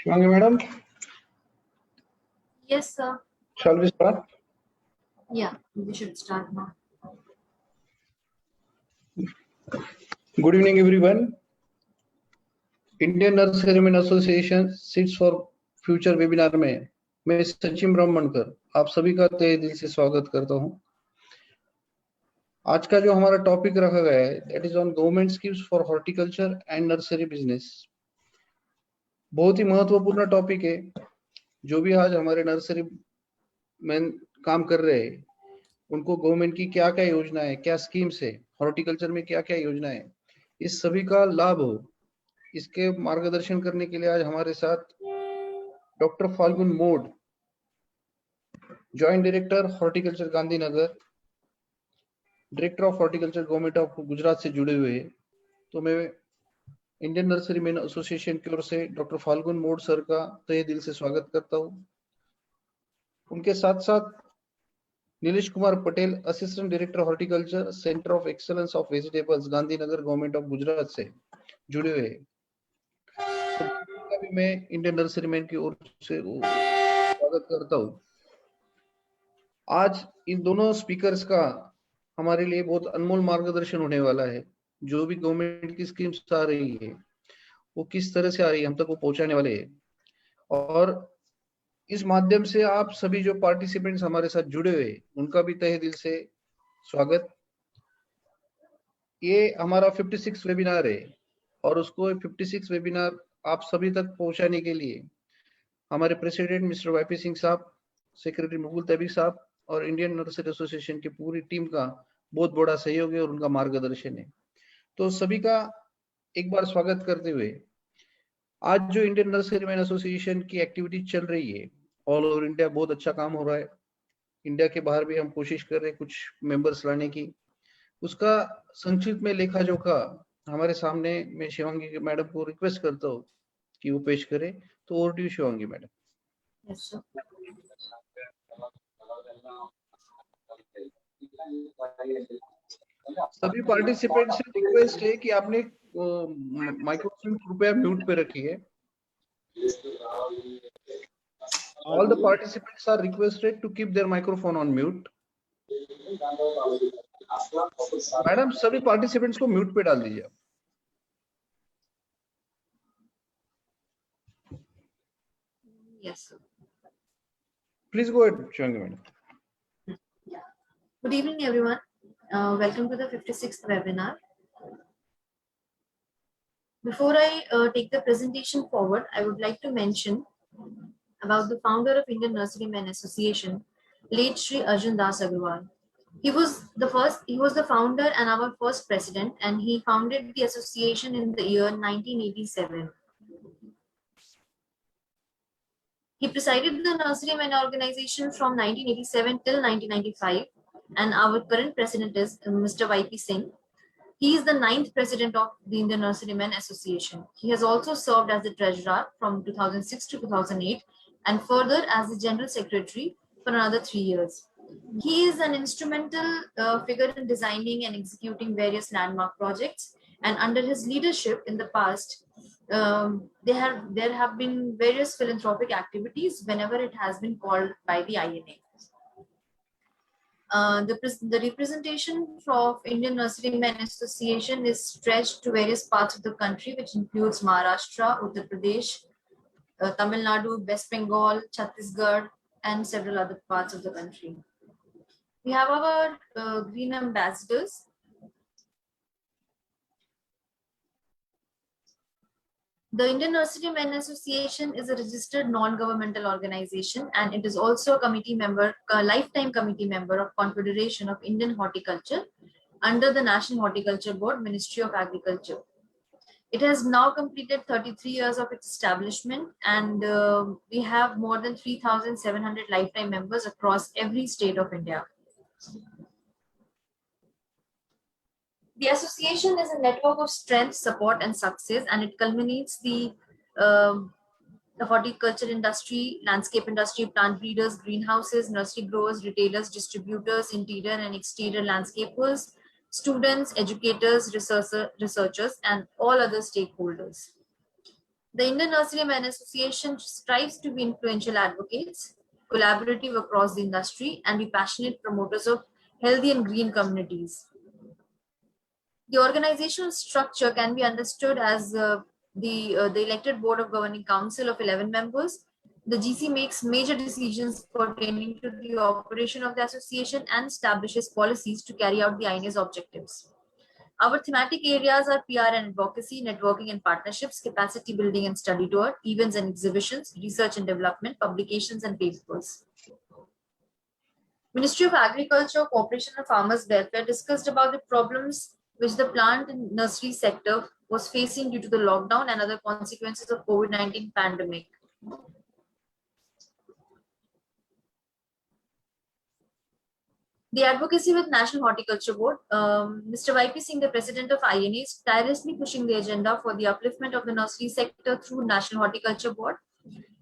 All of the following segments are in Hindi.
Shivangi madam, Yes, sir. shall we start? Yeah, we should start now. Good evening everyone. Indian nurseryman association seats for future webinar में मैं सचिन ब्राह्मणकर आप सभी का तहे दिल से स्वागत करता हूं। आज का जो हमारा टॉपिक रखा गया है that is on government schemes for horticulture and nursery business. बहुत ही महत्वपूर्ण टॉपिक है। जो भी आज हमारे नर्सरी में काम कर रहे हैं उनको गवर्नमेंट की क्या क्या योजना है, क्या स्कीम्स है, हॉर्टिकल्चर में क्या क्या योजना है, इस सभी का लाभ हो, इसके मार्गदर्शन करने के लिए आज हमारे साथ doctor Falgun mode, joint director horticulture Gandhinagar, director of horticulture government of Gujarat से जुड़े हुए हैं। तो मैं इंडियन नर्सरीमैन एसोसिएशन की ओर से डॉक्टर फाल्गुन मोड सर का तहे दिल से स्वागत करता हूं। उनके साथ साथ Nilesh Kumar Patel, assistant director horticulture, centre of excellence of vegetables, Gandhinagar, government of Gujarat से जुड़े हुए हैं। तो भी मैं इंडियन नर्सरीमैन की ओर से स्वागत करता हूं। आज इन दोनों स्पीकर्स का हमारे लिए बहुत अनमोल मार्गदर्शन होने वाला है। जो भी गवर्नमेंट की स्कीम्स आ रही है वो किस तरह से आ रही है हम तक वो पहुंचाने वाले हैं, और इस माध्यम से आप सभी जो पार्टिसिपेंट्स हमारे साथ जुड़े हुए उनका भी तहे दिल से स्वागत। ये हमारा 56 वेबिनार है और उसको 56 वेबिनार आप सभी तक पहुंचाने के लिए हमारे प्रेसिडेंट मिस्टर वाईपी सिंह साहब, सेक्रेटरी मुकुल तबी साहब और इंडियन नर्सरी एसोसिएशन की पूरी टीम का बहुत बड़ा सहयोग है और उनका मार्गदर्शन है। तो सभी का एक बार स्वागत करते हुए आज जो इंडियन नर्सरीमैन एसोसिएशन की एक्टिविटी चल रही है ऑल ओवर इंडिया, बहुत अच्छा काम हो रहा है। इंडिया के बाहर भी हम कोशिश कर रहे हैं कुछ मेंबर्स लाने की। उसका संक्षिप्त में लेखा जोखा हमारे सामने मैं शिवांगी मैडम को रिक्वेस्ट करता हूँ कि वो पेश करे। तो over to you Shivangi madam. Yes, sir. सभी पार्टिसिपेंट से रिक्वेस्ट है कि आपने माइक्रोफोन कृपया म्यूट पे रखिए। All the participants are requested to keep their microphone on mute. Madam सभी पार्टिसिपेंट्स को म्यूट पे डाल दीजिए। Yes, sir. Please go ahead, Shivangi madam. Good evening, everyone. Welcome to the 56th webinar. Before I take the presentation forward, I would like to mention about the founder of Indian Nurserymen Association, late Shri Arjun Das Agarwal. He was the founder and our first president, and he founded the association in the year 1987. He presided the Nurserymen organization from 1987 till 1995, and our current president is Mr. YP Singh. He is the 9th president of the Indian Nurserymen Association. He has also served as the treasurer from 2006 to 2008, and further as the general secretary for another 3 years. He is an instrumental figure in designing and executing various landmark projects, and under his leadership in the past, there have been various philanthropic activities whenever it has been called by the INA. The representation of Indian Nurserymen Association is stretched to various parts of the country, which includes Maharashtra, Uttar Pradesh, Tamil Nadu, West Bengal, Chhattisgarh, and several other parts of the country. We have our green ambassadors. The Indian Nurserymen Association is a registered non-governmental organization, and it is also a committee member, a lifetime committee member of Confederation of Indian Horticulture under the National Horticulture Board, Ministry of Agriculture. It has now completed 33 years of its establishment, and we have more than 3,700 lifetime members across every state of India. The association is a network of strength, support, and success, and it culminates the horticulture industry, landscape industry, plant breeders, greenhouses, nursery growers, retailers, distributors, interior and exterior landscapers, students, educators, researchers, and all other stakeholders. The Indian Nurserymen Association strives to be influential advocates, collaborative across the industry, and be passionate promoters of healthy and green communities. The organizational structure can be understood as the elected board of governing council of 11 members. The GC makes major decisions pertaining to the operation of the association and establishes policies to carry out the INA's objectives. Our thematic areas are PR and advocacy, networking and partnerships, capacity building and study tour, events and exhibitions, research and development, publications and papers. Ministry of Agriculture, Cooperation and Farmers Welfare discussed about the problems which the plant and nursery sector was facing due to the lockdown and other consequences of COVID-19 pandemic. The advocacy with National Horticulture Board, Mr. YP Singh, the president of INA, is tirelessly pushing the agenda for the upliftment of the nursery sector through National Horticulture Board.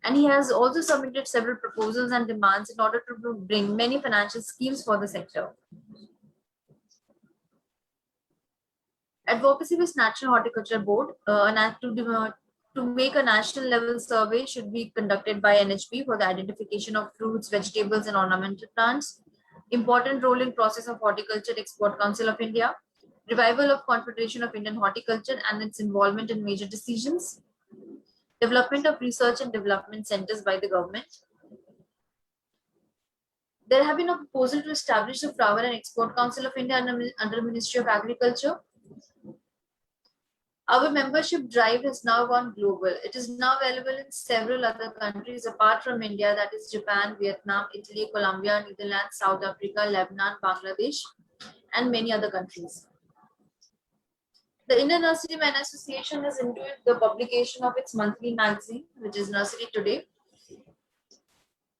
And he has also submitted several proposals and demands in order to bring many financial schemes for the sector. Advocacy with National Horticulture Board, to make a national level survey should be conducted by NHB for the identification of fruits, vegetables and ornamental plants. Important role in process of Horticulture Export Council of India. Revival of Confederation of Indian Horticulture and its involvement in major decisions. Development of research and development centers by the government. There have been a proposal to establish the Flower and Export Council of India under Ministry of Agriculture. Our membership drive has now gone global. It is now available in several other countries apart from India, that is Japan, Vietnam, Italy, Colombia, Netherlands, South Africa, Lebanon, Bangladesh, and many other countries. The Indian Nurserymen Association has included the publication of its monthly magazine, which is Nursery Today.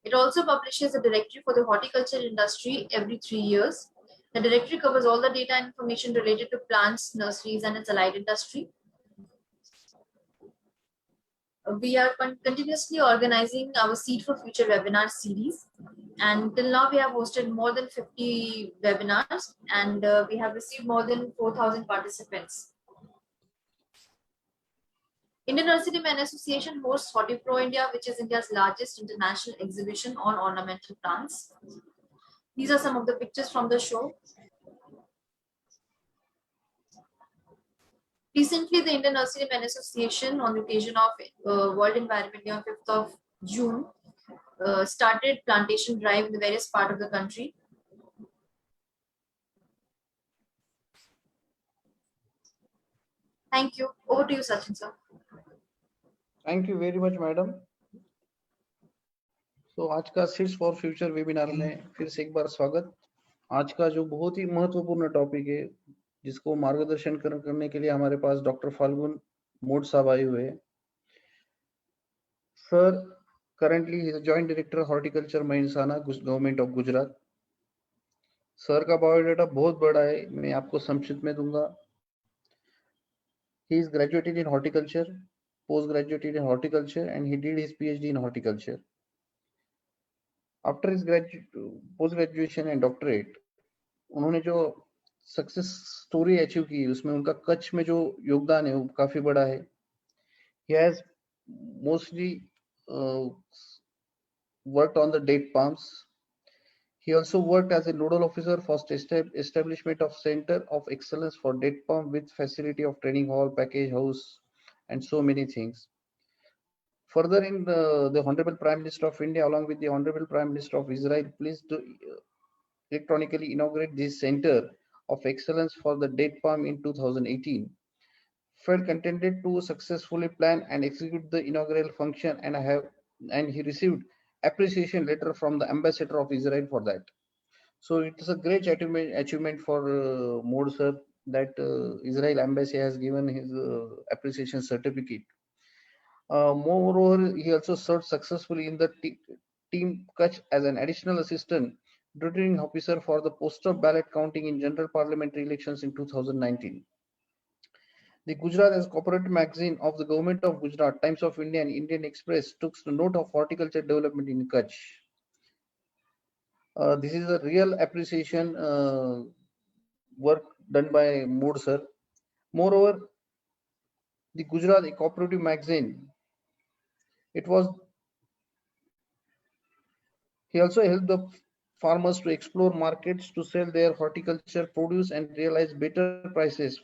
It also publishes a directory for the horticulture industry every 3 years. The directory covers all the data and information related to plants, nurseries, and its allied industry. We are continuously organizing our Seed for Future webinar series. And till now, we have hosted more than 50 webinars and we have received more than 4,000 participants. Indian Nurserymen Association hosts HortiPro India, which is India's largest international exhibition on ornamental plants. These are some of the pictures from the show. Recently, the Indian Nurserymen Association, on the occasion of World Environment Day on 5th of June, started plantation drive in the various parts of the country. Thank you. Over to you, Sachin sir. Thank you very much madam. तो आज का सीड्स फॉर फ्यूचर वेबिनार में फिर से एक बार स्वागत. आज का जो बहुत ही महत्वपूर्ण टॉपिक है, जिसको मार्गदर्शन करने के लिए हमारे पास डॉक्टर फाल्गुन मोड साहब आए हुए हैं. Sir currently he is joint director horticulture Mehsana, government of Gujarat. Sir का बायोडाटा बहुत बड़ा है, मैं आपको संक्षिप्त में दूंगा. He is graduated in horticulture, post-graduated in horticulture, and he did his PhD in horticulture. After his post-graduation and doctorate, उन्होंने जो सक्सेस स्टोरी अचीव की, उसमें उनका कच्छ में जो योगदान है वो काफी बड़ा है. He has mostly worked on the date palms. He also worked as a nodal officer for establishment of Center of Excellence for Date Palm with facility of training hall, package house, and so many things. Further, in the Honorable Prime Minister of India, along with the Honorable Prime Minister of Israel, pleased to electronically inaugurate this Center of Excellence for the Date Palm in 2018. Felt contented to successfully plan and execute the inaugural function, and he received appreciation letter from the Ambassador of Israel for that. So it is a great achievement for Mode sir that Israel Embassy has given his appreciation certificate. Moreover, he also served successfully in the Team Kutch as an additional assistant returning officer for the postal ballot counting in general parliamentary elections in 2019. The Gujarat as cooperative magazine of the government of Gujarat, Times of India and Indian Express took note of horticulture development in Kutch. This is a real appreciation work done by Mode sir. Moreover, the Gujarat Cooperative magazine It was He also helped the farmers to explore markets to sell their horticulture produce and realize better prices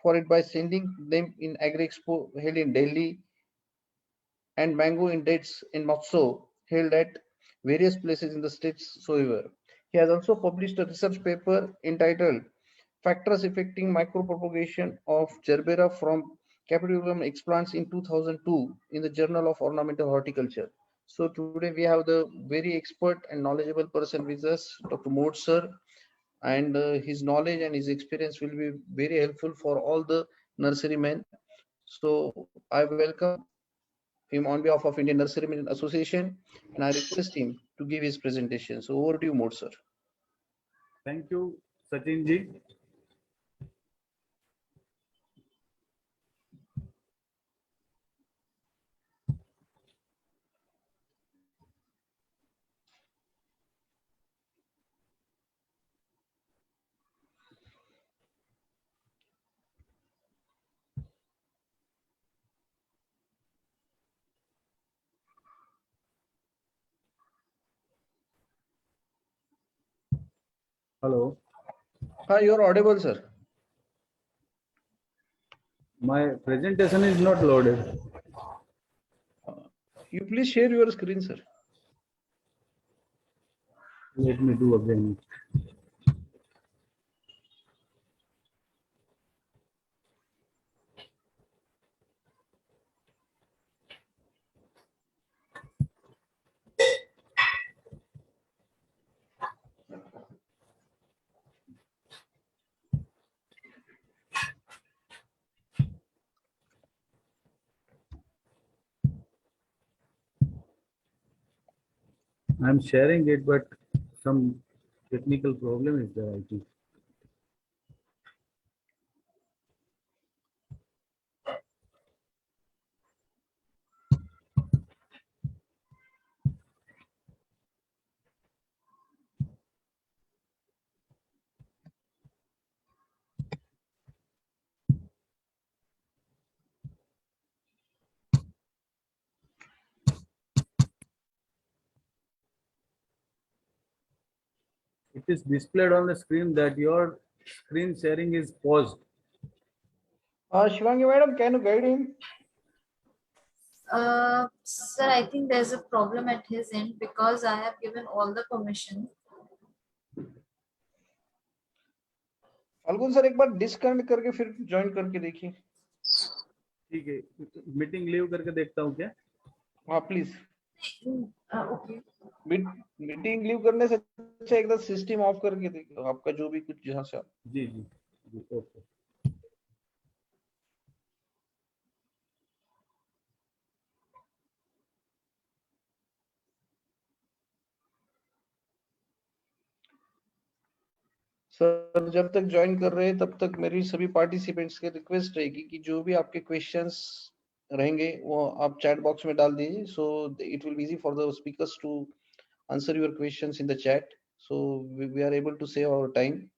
for it by sending them in Agri Expo held in Delhi and Mango in dates in Motso held at various places in the states soever. He has also published a research paper entitled Factors Affecting Micropropagation of Gerbera from Capitulum Explants in 2002 in the Journal of Ornamental Horticulture. So today we have the very expert and knowledgeable person with us, Dr. Mode sir, and his knowledge and his experience will be very helpful for all the nurserymen. So I welcome him on behalf of Indian Nurserymen Association, and I request him to give his presentation. So over to you, Mode sir. Thank you, Sachin ji. Hello. Hi, you're audible, sir. My presentation is not loaded. You please share your screen, sir. Let me do again. I'm sharing it, but some technical problem is there, I think. It is displayed on the screen that your screen sharing is paused. Shivangi madam, can you guide him? Sir, I think there's a problem at his end because I have given all the permission. Phalgun sir एक बार डिस्कनेक्ट करके फिर ज्वाइन करके देखिए. ठीक है, मीटिंग लीव करके देखता हूँ क्या? हाँ प्लीज. Okay. मीटिंग लीव करने से अच्छा एकदम सिस्टम ऑफ करके देखो आपका जो भी कुछ जहाँ से. जी जी जी, ओके. सर जब तक ज्वाइन कर रहे हैं तब तक मेरी सभी पार्टिसिपेंट्स के रिक्वेस्ट रहेगी कि जो भी आपके क्वेश्चंस रहेंगे वो आप चैट बॉक्स में डाल दीजिए. So it will be easy for the speakers to answer your questions in the chat. So we are able to save our time.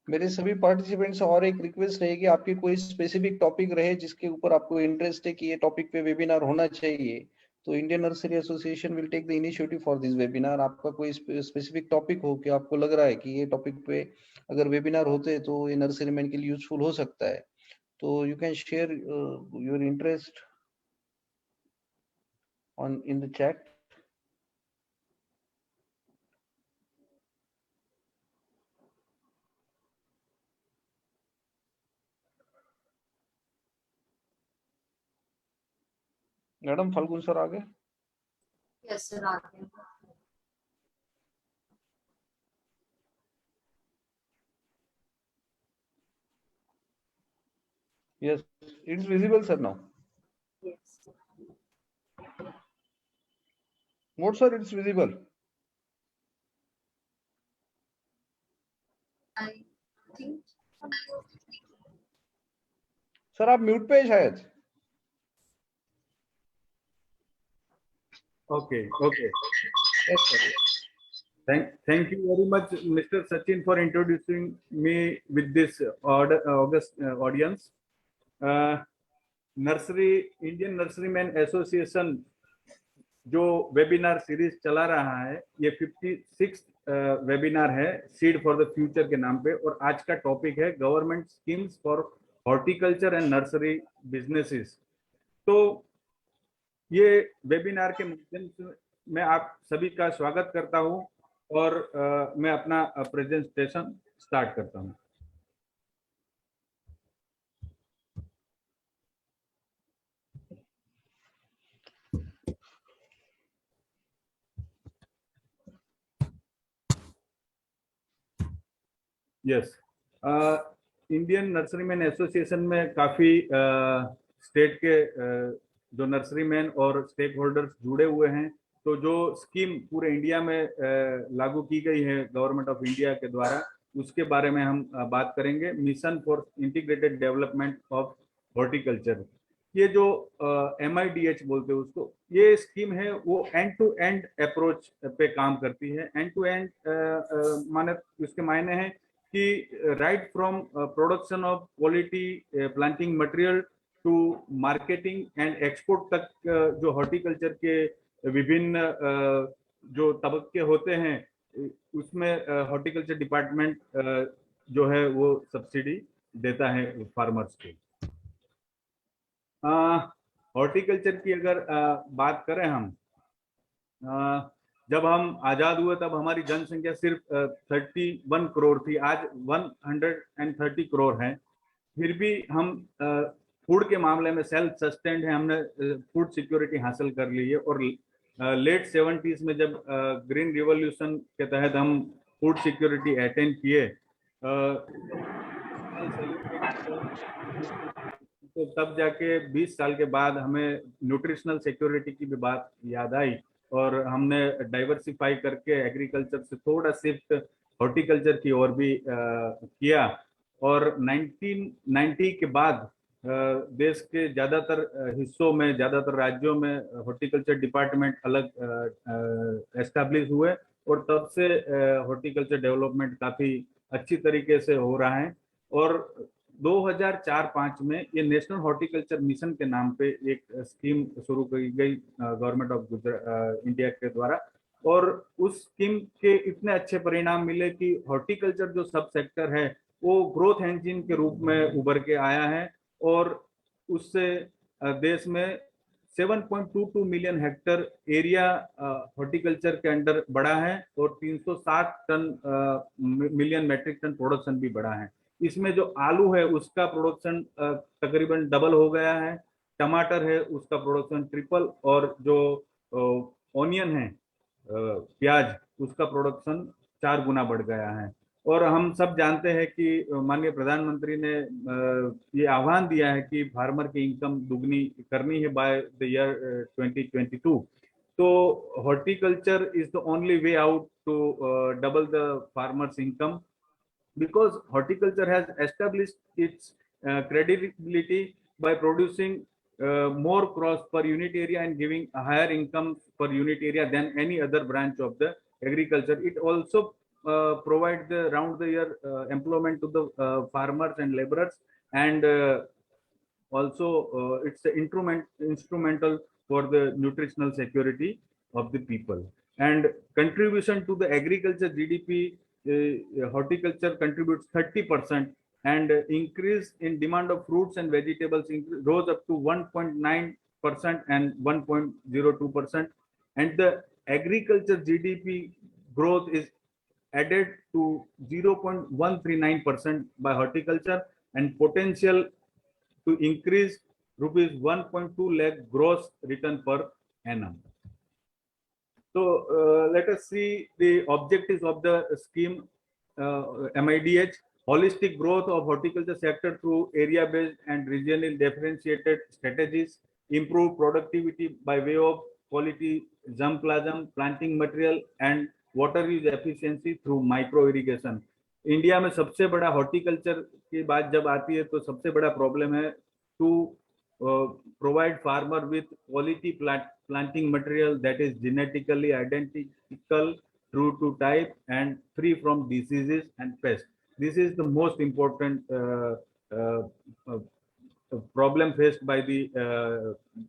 मेरे सभी पार्टिसिपेंट्स से और एक रिक्वेस्ट रहेगी, आपकी कोई स्पेसिफिक टॉपिक रहे जिसके ऊपर आपको इंटरेस्ट है कि ये टॉपिक पे वेबिनार होना चाहिए, तो Indian nursery association will take the initiative for this webinar. आपका कोई स्पेसिफिक टॉपिक हो कि आपको लग रहा है कि ये टॉपिक पे अगर वेबिनार होते तो ये नर्सरी मैन के लिए यूजफुल हो सकता है, तो you can share your interest on in the chat. Madam Falgun sir आ गए. Yes, sir. आ गए. Yes, it's visible, sir, now. Yes. What, sir? It's visible. I think. Sir आप म्यूट पे है शायद. Okay. Yes, sir. Thank you very much, Mr. Sachin, for introducing me with this August audience. Indian Nurserymen Association जो वेबिनार सीरीज चला रहा है, ये 56 वेबिनार है सीड फॉर द फ्यूचर के नाम पे, और आज का टॉपिक है government schemes for horticulture and nursery businesses. तो ये वेबिनार के माध्यम से मैं आप सभी का स्वागत करता हूं और मैं अपना प्रेजेंटेशन स्टार्ट करता हूं. यस, इंडियन नर्सरीमैन एसोसिएशन में काफी स्टेट के जो नर्सरीमैन और स्टेक होल्डर्स जुड़े हुए हैं. तो जो स्कीम पूरे इंडिया में लागू की गई है गवर्नमेंट ऑफ इंडिया के द्वारा, उसके बारे में हम बात करेंगे. Mission for integrated development of horticulture, ये जो MIDH बोलते हैं उसको, ये स्कीम है वो एंड टू एंड अप्रोच पे काम करती है. एंड टू एंड माने उसके मायने हैं कि right from production of quality planting material to marketing and export तक जो हॉर्टिकल्चर के विभिन्न जो तबके होते हैं, उसमें हॉर्टिकल्चर डिपार्टमेंट जो है वो सब्सिडी देता है फार्मर्स को. हॉर्टिकल्चर की अगर बात करें हम, जब हम आजाद हुए तब हमारी जनसंख्या सिर्फ 31 करोड़ थी. आज 130 करोड़ है. फिर भी हम फूड के मामले में सेल्फ सस्टेन्ड है. हमने फूड सिक्योरिटी हासिल कर ली है. और लेट 70s में जब ग्रीन रिवॉल्यूशन के तहत हम फूड सिक्योरिटी अटेन किए, तो तब जाके 20 साल के बाद हमें न्यूट्रिशनल सिक्योरिटी की भी बात याद आई और हमने डाइवर्सिफाई करके एग्रीकल्चर से थोड़ा शिफ्ट हॉर्टिकल्चर की ओर भी किया. और 1990 के बाद देश के ज्यादातर हिस्सों में, ज्यादातर राज्यों में हॉर्टिकल्चर डिपार्टमेंट अलग एस्टैब्लिश हुए और तब से हॉर्टिकल्चर डेवलपमेंट काफी अच्छी तरीके से हो रहा है. और 2004-05 में ये नेशनल हॉर्टिकल्चर मिशन के नाम पे एक स्कीम शुरू की गई गवर्नमेंट ऑफ इंडिया के द्वारा. और उस स्कीम के इतने अच्छे परिणाम मिले कि हॉर्टिकल्चर जो सब सेक्टर है वो ग्रोथ इंजन के रूप में उभर के आया है. और उससे देश में 7.22 मिलियन हेक्टर एरिया हॉर्टिकल्चर के अंडर बढ़ा है और 360 मिलियन मेट्रिक टन प्रोडक्शन भी बढ़ा है. इसमें जो आलू है उसका प्रोडक्शन तकरीबन डबल हो गया है. टमाटर है उसका प्रोडक्शन ट्रिपल, और जो ऑनियन है प्याज, उसका प्रोडक्शन 4 गुना बढ़ गया है. और हम सब जानते हैं कि माननीय प्रधानमंत्री ने ये आह्वान दिया है कि फार्मर की इनकम दुगनी करनी है बाय द ईयर 2022. तो horticulture is the only way out to double the farmers income, because horticulture has established its credibility by producing more crops per unit area and giving a higher income per unit area than any other branch of the agriculture. It also provides the round the year employment to the farmers and laborers, and also it's instrumental for the nutritional security of the people. And contribution to the agriculture GDP, horticulture contributes 30%, and increase in demand of fruits and vegetables rose up to 1.9% and 1.02%. And the agriculture GDP growth is added to 0.139% by horticulture, and potential to increase rupees 1.2 lakh gross return per annum. So let us see the objectives of the scheme MIDH. Holistic growth of horticulture sector through area-based and regionally differentiated strategies. Improve productivity by way of quality germplasm, planting material and water use efficiency through micro irrigation. India में सबसे बड़ा हॉर्टिकल्चर की बात जब आती है तो सबसे बड़ा प्रॉब्लम है to provide farmer with quality planting material that is genetically identical, true to type and free from diseases and pests. This is the most important problem faced by the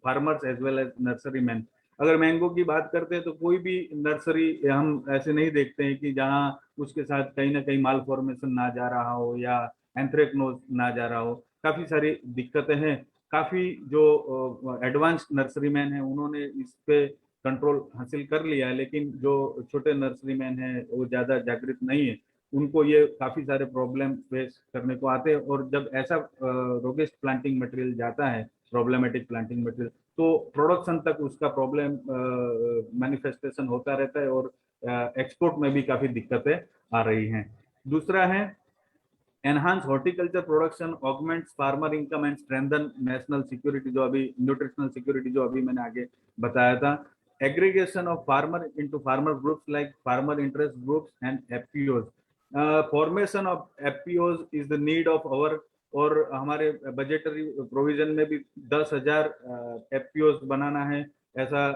farmers as well as nurserymen. अगर मैंगो की बात करते हैं तो कोई भी नर्सरी हम ऐसे नहीं देखते हैं कि जहां उसके साथ कहीं ना कहीं माल फॉर्मेशन ना जा रहा हो या एंथ्रेक्नोज ना जा रहा हो. काफी सारी दिक्कतें हैं. काफी जो एडवांस नर्सरी मैन है उन्होंने इस पे कंट्रोल हासिल कर लिया है, लेकिन जो छोटे नर्सरी मैन है वो ज्यादा जागृत नहीं है. उनको ये काफी सारे प्रॉब्लम फेस करने को आते हैं. और जब ऐसा रोगेस्ट प्लांटिंग मटेरियल जाता है, प्रॉब्लमेटिक प्लांटिंग मटेरियल, तो प्रोडक्शन तक उसका प्रॉब्लम मैनिफेस्टेशन होता रहता है और एक्सपोर्ट में भी काफी दिक्कतें आ रही हैं. दूसरा है enhance horticulture production, augments farmer income and strengthen national security, जो अभी न्यूट्रिशनल सिक्योरिटी जो अभी मैंने आगे बताया था. Aggregation of farmer into farmer groups like farmer interest groups and FPOs. Formation of FPOs is the need of our, और हमारे बजटरी प्रोविजन में भी 10,000 एफपीओज बनाना है, ऐसा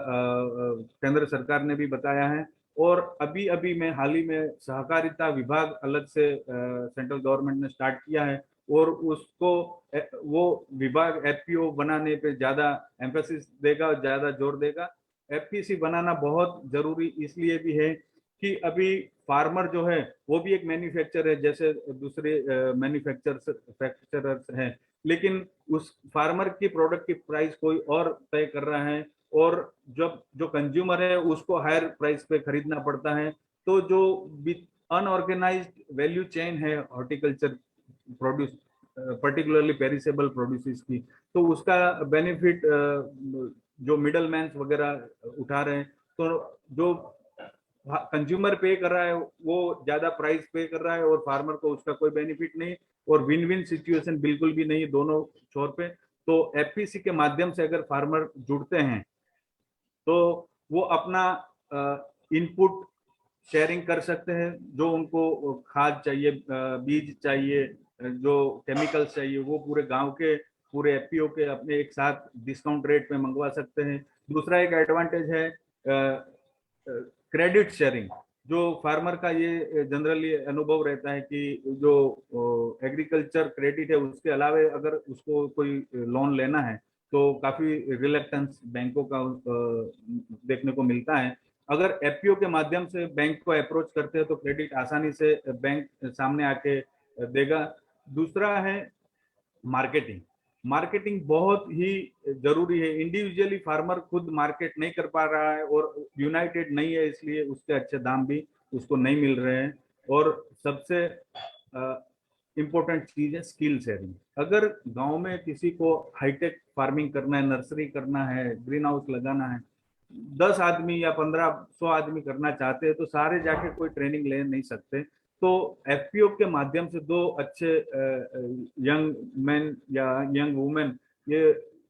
केंद्र सरकार ने भी बताया है. और अभी मैं हाल ही में सहकारिता विभाग अलग से सेंट्रल गवर्नमेंट ने स्टार्ट किया है और उसको वो विभाग एफपीओ बनाने पे ज्यादा एम्फेसिस देगा और ज्यादा जोर देगा. एफपीसी बनाना बहुत जरूरी इसलिए भी है कि अभी फार्मर जो है वो भी एक मैन्युफैक्चरर है जैसे दूसरे मैन्युफैक्चरर्स हैं, लेकिन उस फार्मर की प्रोडक्ट की प्राइस कोई और तय कर रहा है और जब जो कंज्यूमर है उसको हायर प्राइस पे खरीदना पड़ता है. तो जो अनऑर्गेनाइज्ड वैल्यू चेन है horticulture produce, particularly perishable produces की, तो उसका बेनिफिट जो मिडल मैन वगैरह उठा रहे हैं. तो जो कंज्यूमर पे कर रहा है वो ज्यादा प्राइस पे कर रहा है और फार्मर को उसका कोई बेनिफिट नहीं, और विन विन सिचुएशन बिल्कुल भी नहीं दोनों छोर पे. तो एफपीसी के माध्यम से अगर फार्मर जुड़ते हैं तो वो अपना इनपुट शेयरिंग कर सकते हैं. जो उनको खाद चाहिए, बीज चाहिए, जो केमिकल्स चाहिए, वो पूरे गांव के पूरे एफपीओ के अपने एक साथ डिस्काउंट रेट पे मंगवा सकते हैं. दूसरा एक एडवांटेज है क्रेडिट शेयरिंग. जो फार्मर का ये जनरली अनुभव रहता है कि जो एग्रीकल्चर क्रेडिट है उसके अलावा अगर उसको कोई लोन लेना है तो काफी रिलेक्टेंस बैंकों का देखने को मिलता है. अगर एफपीओ के माध्यम से बैंक को अप्रोच करते हैं तो क्रेडिट आसानी से बैंक सामने आके देगा. दूसरा है मार्केटिंग. मार्केटिंग बहुत ही जरूरी है. इंडिविजुअली फार्मर खुद मार्केट नहीं कर पा रहा है और यूनाइटेड नहीं है, इसलिए उसके अच्छे दाम भी उसको नहीं मिल रहे हैं. और सबसे इम्पोर्टेंट चीज है स्किल शेयरिंग. अगर गांव में किसी को हाईटेक फार्मिंग करना है, नर्सरी करना है, ग्रीन हाउस लगाना है, 10 आदमी या 1500 आदमी करना चाहते हैं तो सारे जाके कोई ट्रेनिंग ले नहीं सकते. तो एफपीओ के माध्यम से दो अच्छे यंग मैन या यंग वुमेन ये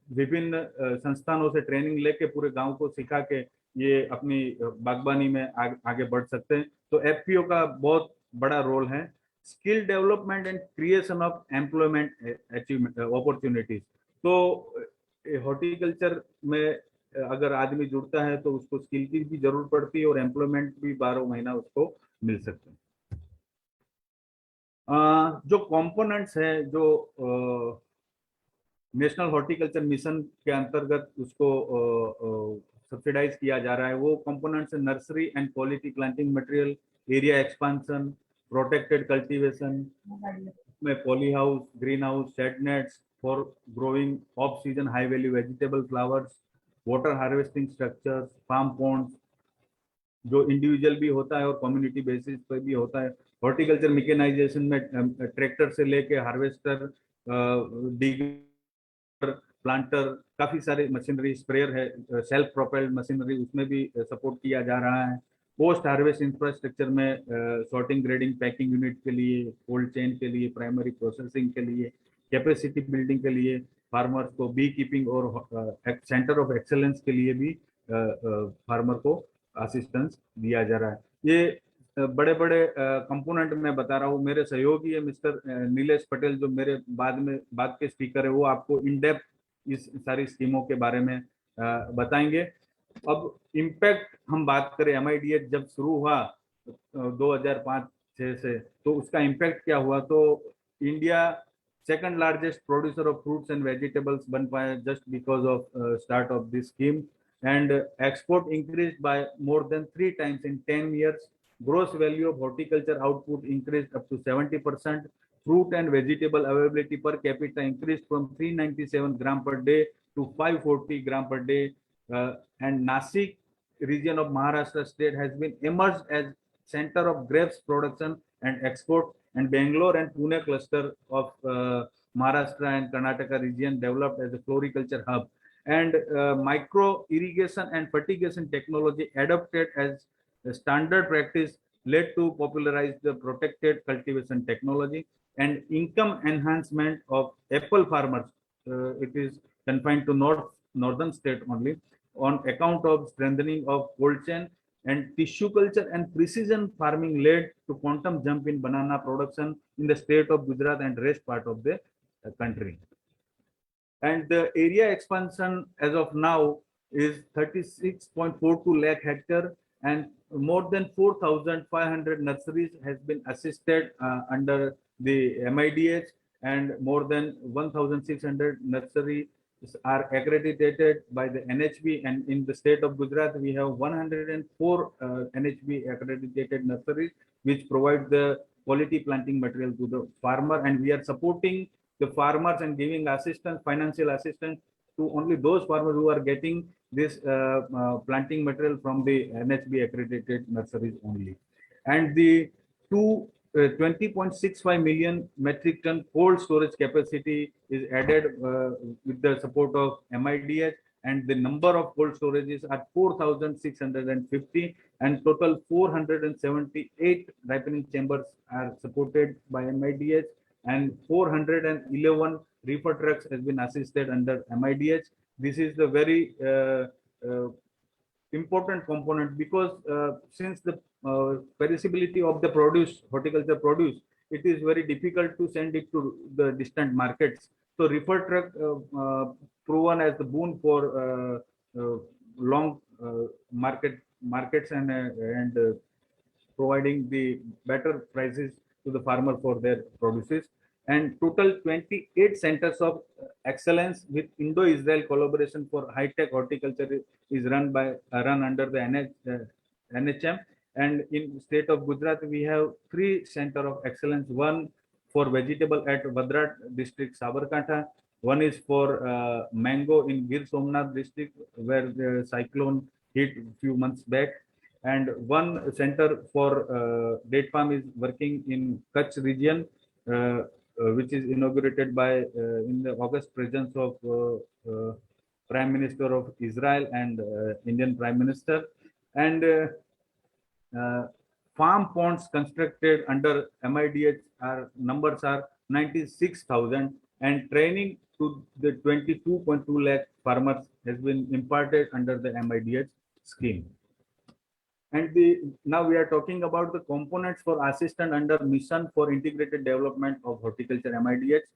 विभिन्न संस्थानों से ट्रेनिंग लेके पूरे गांव को सिखा के ये अपनी बागबानी में आगे बढ़ सकते हैं. तो एफपीओ का बहुत बड़ा रोल है. Skill development and creation of employment achievement opportunities. तो हॉर्टिकल्चर में अगर आदमी जुड़ता है तो उसको स्किल की भी जरूरत पड़ती है और एम्प्लॉयमेंट भी 12 महीना उसको मिल सकते हैं. जो कंपोनेंट्स है जो नेशनल हॉर्टिकल्चर मिशन के अंतर्गत उसको सब्सिडाइज किया जा रहा है, वो कंपोनेंट्स है nursery and quality planting material, area expansion, protected cultivation में poly house, green house, shade nets for growing off season high value vegetable flowers, water harvesting structures, farm ponds जो इंडिविजुअल भी होता है और कम्युनिटी बेसिस पर भी होता है. हॉर्टिकल्चर मैकेनाइजेशन में ट्रैक्टर से लेके हार्वेस्टर, प्लांटर, काफी सारे मशीनरी, स्प्रेयर है, सेल्फ प्रोपेल्ड मशीनरी, उसमें भी सपोर्ट किया जा रहा है। पोस्ट हार्वेस्ट इंफ्रास्ट्रक्चर में सॉर्टिंग, ग्रेडिंग, पैकिंग यूनिट के लिए, कोल्ड चेन के लिए, प्राइमरी प्रोसेसिंग के लिए, कैपेसिटी बिल्डिंग के लिए फार्मर्स को, बी कीपिंग और सेंटर ऑफ एक्सेलेंस के लिए भी फार्मर को असिस्टेंस दिया जा रहा है। ये बड़े बड़े कंपोनेंट मैं बता रहा हूँ। मेरे सहयोगी है मिस्टर नीलेश पटेल, जो मेरे बाद के स्पीकर है, वो आपको इन डेप्थ इस सारी स्कीमों के बारे में बताएंगे। अब इम्पैक्ट हम बात करें, MIDH जब शुरू हुआ 2005-6 से, तो उसका इम्पैक्ट क्या हुआ, तो India second largest producer of fruits and vegetables बन पाया just because of start of this scheme, and export increased by more than 3 times in 10 years. Gross value of horticulture output increased up to 70%. Fruit and vegetable availability per capita increased from 397 gram per day to 540 gram per day. And Nasik region of Maharashtra state has been emerged as center of grapes production and export, and Bangalore and Pune cluster of Maharashtra and Karnataka region developed as a floriculture hub. And micro irrigation and fertigation technology adopted as a standard practice led to popularize the protected cultivation technology. And income enhancement of apple farmers, it is confined to northern state only, on account of strengthening of cold chain, and tissue culture and precision farming led to quantum jump in banana production in the state of Gujarat and rest part of the country. And the area expansion as of now is 36.42 lakh hectare, and more than 4,500 nurseries has been assisted under the MIDH, and more than 1,600 nurseries are accredited by the NHB. And in the state of Gujarat, we have 104 NHB accredited nurseries which provide the quality planting material to the farmer, and we are supporting the farmers and giving assistance, financial assistance, to only those farmers who are getting this planting material from the NHB accredited nurseries only. And the 20.65 million metric ton cold storage capacity is added with the support of MIDH, and the number of cold storages are 4,650, and total 478 ripening chambers are supported by MIDH, and 411 reefer trucks has been assisted under MIDH. This is the very important component, because since the perishability of the produce, horticulture produce, it is very difficult to send it to the distant markets. So reefer truck proven as the boon for long markets and providing the better prices to the farmer for their produces. And total 28 centers of excellence with Indo-Israel collaboration for high-tech horticulture is run under the NHM. And in state of Gujarat, we have 3 centers of excellence. One for vegetable at Vadrat district, Sabarkantha. One is for mango in Gir Somnath district, where the cyclone hit a few months back. And one center for date palm is working in Kutch region, which is inaugurated by in the August presence of Prime Minister of Israel and Indian Prime Minister. And farm ponds constructed under MIDH numbers are 96,000, and training to the 22.2 lakh farmers has been imparted under the MIDH scheme. And now we are talking about the components for assistance under Mission for Integrated Development of Horticulture, MIDH.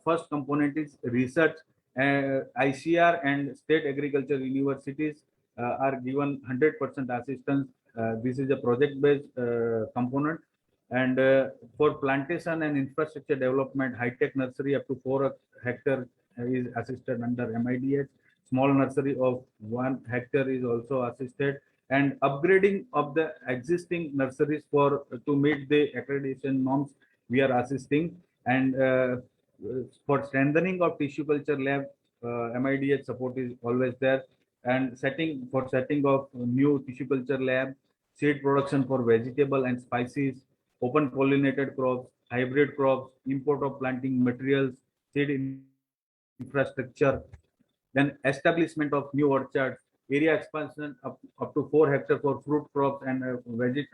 First component is research. ICR and state agriculture universities are given 100% assistance. This is a project-based component. And for plantation and infrastructure development, high-tech nursery up to 4 hectare is assisted under MIDH. Small nursery of 1 hectare is also assisted. And upgrading of the existing nurseries to meet the accreditation norms, we are assisting. And for strengthening of tissue culture lab, MIDH support is always there. And setting of new tissue culture lab, seed production for vegetable and spices, open pollinated crops, hybrid crops, import of planting materials, seed infrastructure, then establishment of new orchards, area expansion up to 4 hectares for fruit crops and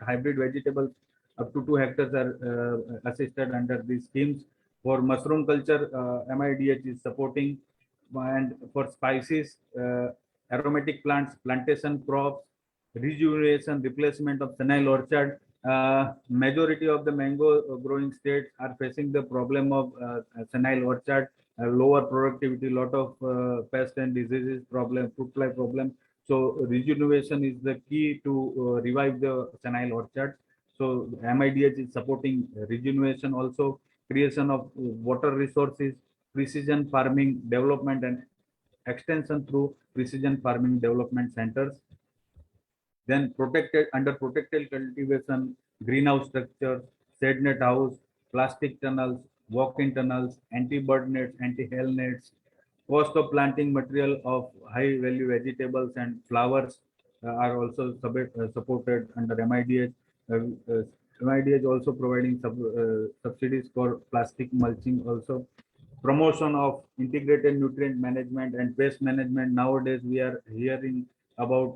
hybrid vegetables up to 2 hectares are assisted under these schemes. For mushroom culture, MIDH is supporting, and for spices, aromatic plants, plantation crops, rejuvenation, replacement of senile orchard. Majority of the mango growing states are facing the problem of senile orchard, lower productivity, lot of pest and diseases problem, fruit fly problem. So rejuvenation is the key to revive the senile orchards. So MIDH is supporting rejuvenation, also creation of water resources, precision farming development and extension through precision farming development centers. Then protected cultivation, greenhouse structures, shade net house, plastic tunnels, walk-in tunnels, anti-bird nets, anti-hail nets, cost of planting material of high value vegetables and flowers are also supported under MIDH. MIDH also providing subsidies for plastic mulching also. Promotion of integrated nutrient management and pest management. Nowadays we are hearing about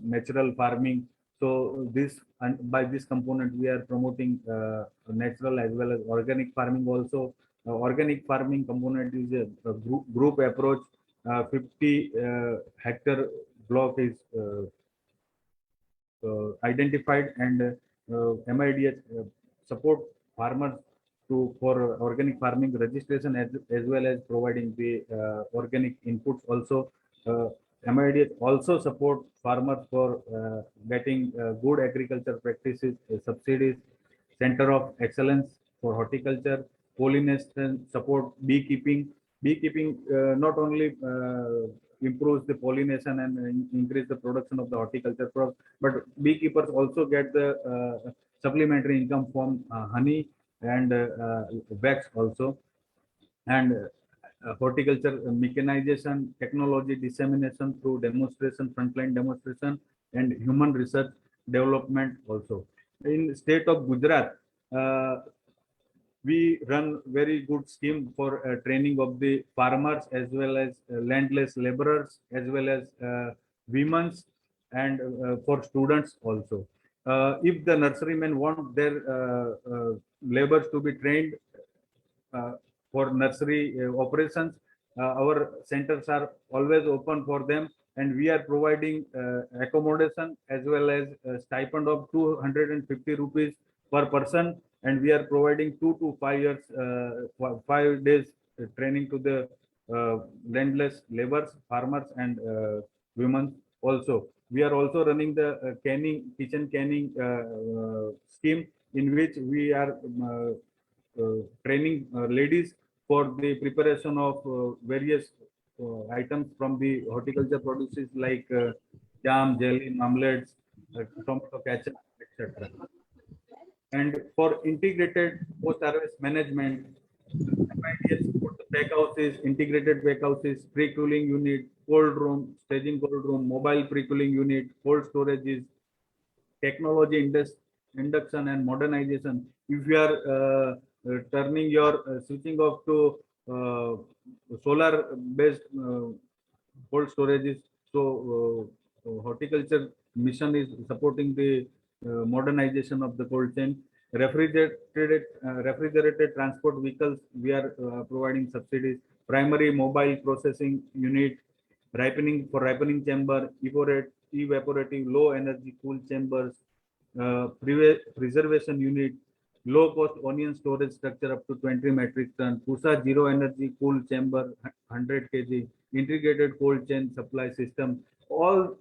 natural farming. So this, and by this component we are promoting natural as well as organic farming also. Organic farming component is a group approach. 50 hectare block is identified, and MIDH support farmers for organic farming registration as well as providing the organic inputs also. MIDH also support farmers for getting good agriculture practices, subsidies, center of excellence for horticulture, pollination support, beekeeping. Beekeeping not only improves the pollination and increase the production of the horticulture crops, but beekeepers also get the supplementary income from honey and wax also. And horticulture mechanization, technology dissemination through demonstration, frontline demonstration, and human research development also. In state of Gujarat, we run very good scheme for training of the farmers as well as landless laborers as well as women and for students also. If the nurserymen want their laborers to be trained for nursery operations, our centers are always open for them, and we are providing accommodation as well as stipend of 250 rupees per person, and we are providing 2 to 5 years 5 days training to the landless laborers, farmers, and women also. We are also running the kitchen canning scheme, in which we are training ladies for the preparation of various items from the horticulture produces like jam, jelly, marmalades, tomato ketchup, etc. And for integrated post-harvest management, MIDH support the pack houses, integrated pack houses, pre-cooling unit, cold room, staging cold room, mobile pre-cooling unit, cold storages, technology induction and modernization. If you are turning your switching off to solar based cold storages, so horticulture mission is supporting the modernization of the cold chain. Refrigerated transport vehicles, we are providing subsidies. Primary mobile processing unit, ripening chamber, evaporative low energy cool chambers, preservation unit, low cost onion storage structure up to 20 metric ton, Pusa zero energy cool chamber 100 kg, integrated cold chain supply system. All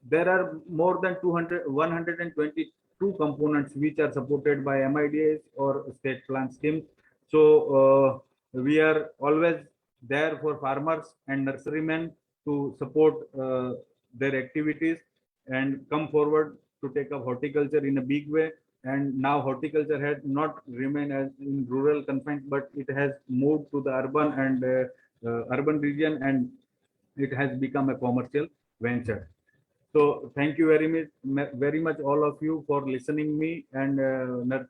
there are more than 122 components which are supported by MIDH or state plant schemes. So we are always there for farmers and nurserymen to support their activities and come forward to take up horticulture in a big way. And now horticulture has not remained as in rural confined, but it has moved to the urban and urban region, and it has become a commercial venture. So thank you very much all of you for listening me, and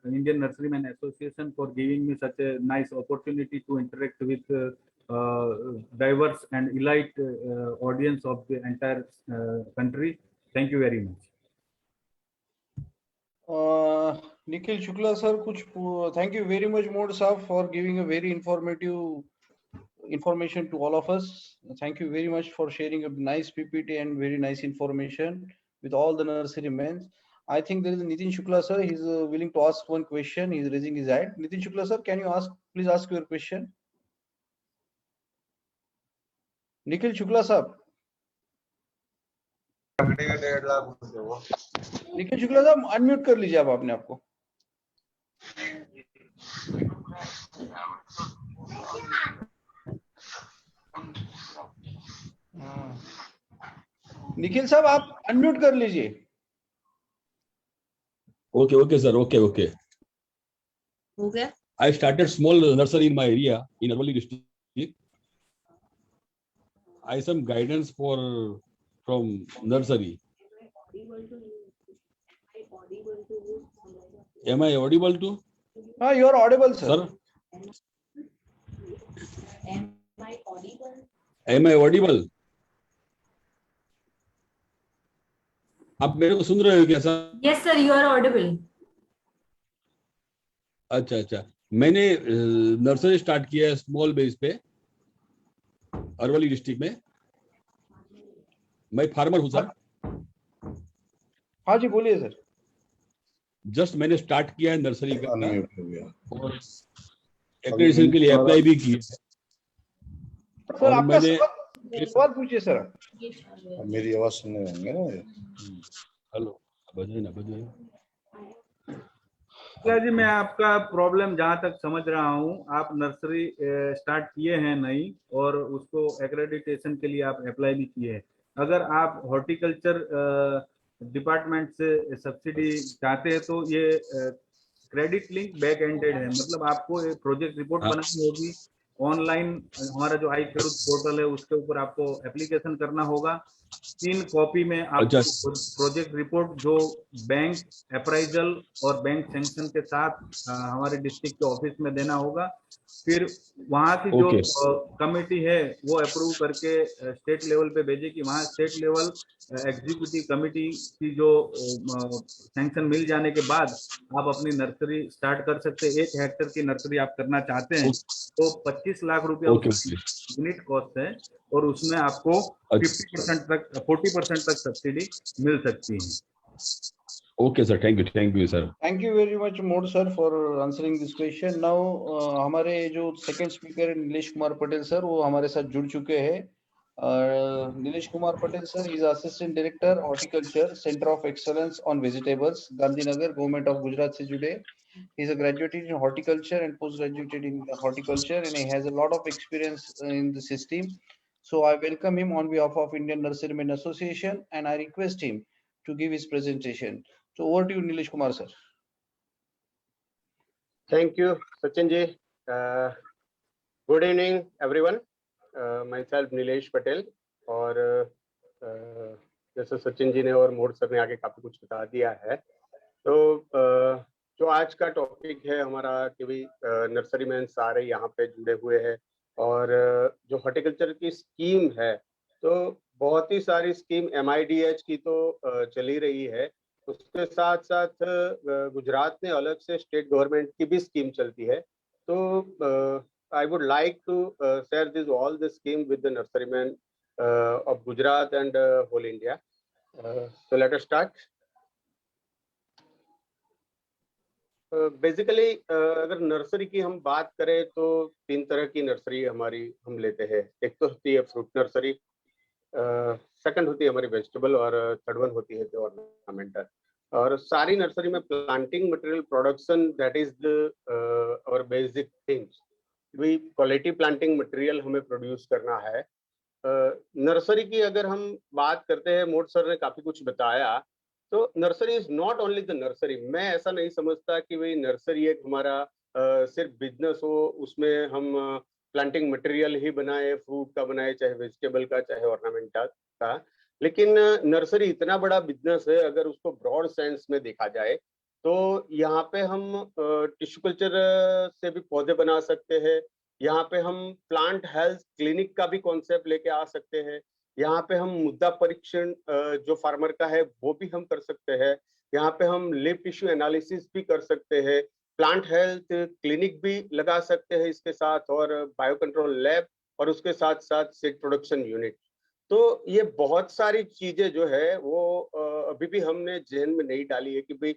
Indian Nurserymen Association for giving me such a nice opportunity to interact with diverse and elite audience of the entire country. Thank you very much. Nikhil Shukla sir, thank you very much Mod Saab for giving a very informative information to all of us. Thank you very much for sharing a nice PPT and very nice information with all the nursery men. I think there is Nitin Shukla sir. He's willing to ask one question. He's raising his hand. Nitin Shukla sir, can you please ask your question? Nikhil Shukla sir. Nikhil Shukla साहब अनम्यूट कर लीजिए आप अपने आप को। निखिल साहब आप अनम्यूट कर लीजिए। Okay, sir. Okay. हो गया? I started small nursery in my area in Arwali district. I some guidance from nursery. Am I audible to? You are audible, sir. Am I audible? आप मेरे को सुन रहे हो क्या sir? Yes sir, you are audible. अच्छा, मैंने नर्सरी स्टार्ट किया है स्मॉल बेस पे अरवली डिस्ट्रिक्ट में। मैं फार्मर हूँ सर। हाँ जी बोलिए सर। जस्ट मैंने स्टार्ट किया है नर्सरी का और एक्रेडिटेशन के लिए अप्लाई भी किया है। सर आपका सवाल पूछिए सर। मेरी आवाज सुनने होंगे ना। हेलो, बजाइए। जी मैं आपका प्रॉब्लम जहां तक समझ रहा हूं, आप नर्सरी स्टार्ट किए हैं नई और उसको एक्रेडिटेशन के लिए आप अप्लाई भी किए हैं। अगर आप हॉर्टिकल्चर डिपार्टमेंट से सब्सिडी चाहते हैं तो ये क्रेडिट लिंक बैक एंडेड है, मतलब आपको एक प्रोजेक्ट रिपोर्ट बनानी होगी ऑनलाइन। हमारा जो आई खेडूत पोर्टल है उसके ऊपर आपको एप्लीकेशन करना होगा। 3 कॉपी में आपको प्रोजेक्ट रिपोर्ट जो बैंक अप्राइजल और बैंक सैंक्शन के साथ हमारे डिस्ट्रिक्ट के ऑफिस में देना होगा। फिर वहां की जो कमेटी है वो अप्रूव करके स्टेट लेवल पे भेजेगी। वहां स्टेट लेवल एग्जीक्यूटिव कमेटी की जो सैंक्शन मिल जाने के बाद आप अपनी नर्सरी स्टार्ट कर सकते हैं। 1 हेक्टेयर की नर्सरी आप करना चाहते हैं तो 25 लाख रुपया यूनिट कॉस्ट है और उसमें आपको 40% तक सब्सिडी मिल सकती है। Okay sir, thank you sir. Thank you very much mode sir for answering this question. Now हमारे जो second speaker Nilesh Kumar Patel sir वो हमारे साथ जुड़ चुके हैं। Nilesh Kumar Patel sir is assistant director horticulture centre of excellence on vegetables Gandhinagar government of Gujarat से जुड़े। He is a graduated in horticulture and post-graduated in horticulture and he has a lot of experience in the system. So I welcome him on behalf of Indian Nurserymen Association and I request him to give his presentation. So over to you, Nilesh Kumar sir. Thank you, Sachin ji. Good evening, everyone. Myself Nilesh Patel और जैसे सचिन जी ने और मोड सर ने आगे काफी कुछ बता दिया है। तो जो आज का टॉपिक है हमारा कि भाई नर्सरी मैन सारे यहाँ पे जुड़े हुए हैं और जो हॉर्टिकल्चर की स्कीम है तो बहुत ही सारी स्कीम MIDH की तो चल ही रही है, उसके साथ साथ गुजरात में अलग से स्टेट गवर्नमेंट की भी स्कीम चलती है। तो I would like to share all the scheme with the nurserymen of Gujarat and whole India. So let us start. Basically अगर नर्सरी की हम बात करें तो 3 तरह की नर्सरी हम लेते हैं। एक तो होती है फ्रूट नर्सरी, सेकंड होती है हमारी वेजिटेबल और थर्ड वन होती है ऑर्नामेंटल। और सारी नर्सरी में planting material production that is our basic things. भी क्वालिटी प्लांटिंग मटेरियल हमें प्रोड्यूस करना है। नर्सरी की अगर हम बात करते हैं, मोड सर ने काफी कुछ बताया, तो nursery is not only the nursery. मैं ऐसा नहीं समझता कि भाई नर्सरी एक हमारा सिर्फ बिजनेस हो, उसमें हम प्लांटिंग मटेरियल ही बनाए, फ्रूट का बनाए, चाहे वेजिटेबल का, चाहे ऑर्नामेंटल का। लेकिन नर्सरी इतना बड़ा बिजनेस है, अगर उसको ब्रॉड सेंस में देखा जाए तो यहाँ पे हम टिश्यू कल्चर से भी पौधे बना सकते हैं, यहाँ पे हम प्लांट हेल्थ क्लिनिक का भी कॉन्सेप्ट लेके आ सकते हैं। यहाँ पे हम मुद्दा परीक्षण जो फार्मर का है वो भी हम कर सकते हैं। यहाँ पे हम लिव टिश्यू एनालिसिस भी कर सकते हैं, प्लांट हेल्थ क्लिनिक भी लगा सकते हैं इसके साथ, और बायो कंट्रोल लैब, और उसके साथ साथ सीड प्रोडक्शन यूनिट। तो ये बहुत सारी चीजें जो है वो अभी भी हमने जहन में नहीं डाली है कि भाई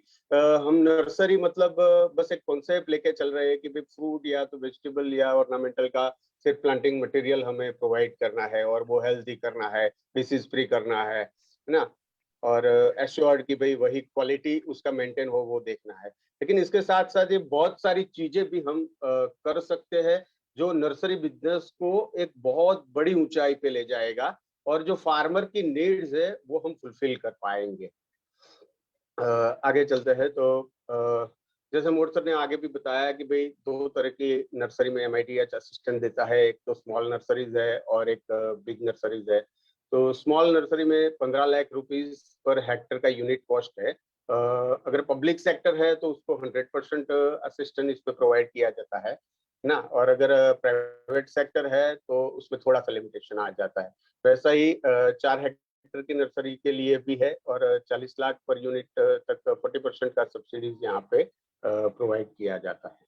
हम नर्सरी मतलब बस एक कॉन्सेप्ट लेके चल रहे हैं कि भाई फ्रूट या तो वेजिटेबल या ऑर्नामेंटल का सिर्फ प्लांटिंग मटेरियल हमें प्रोवाइड करना है और वो हेल्दी करना है, डिसीज फ्री करना है ना, और एश्योर्ड कि भाई वही क्वालिटी उसका मेंटेन हो वो देखना है। लेकिन इसके साथ साथ ये बहुत सारी चीजें भी हम कर सकते हैं जो नर्सरी बिजनेस को एक बहुत बड़ी ऊंचाई पे ले जाएगा, और जो फार्मर की नीड्स है वो हम फुलफिल कर पाएंगे। आगे चलते हैं तो जैसे मोर सर ने आगे भी बताया कि भाई दो तरह की नर्सरी में MITH असिस्टेंट देता है, एक तो स्मॉल नर्सरीज है और एक बिग नर्सरीज है। तो स्मॉल नर्सरी में 15 लाख रुपीस पर हेक्टर का यूनिट कॉस्ट है। अगर पब्लिक सेक्टर है तो उसको 100% असिस्टेंट इस पे प्रोवाइड किया जाता है ना, और अगर प्राइवेट सेक्टर है तो उसमें थोड़ा सा लिमिटेशन आ जाता है। वैसा ही 4 हेक्टर की नर्सरी के लिए भी है, और 40 लाख पर यूनिट तक 40% का सब्सिडीज यहाँ पे प्रोवाइड किया जाता है।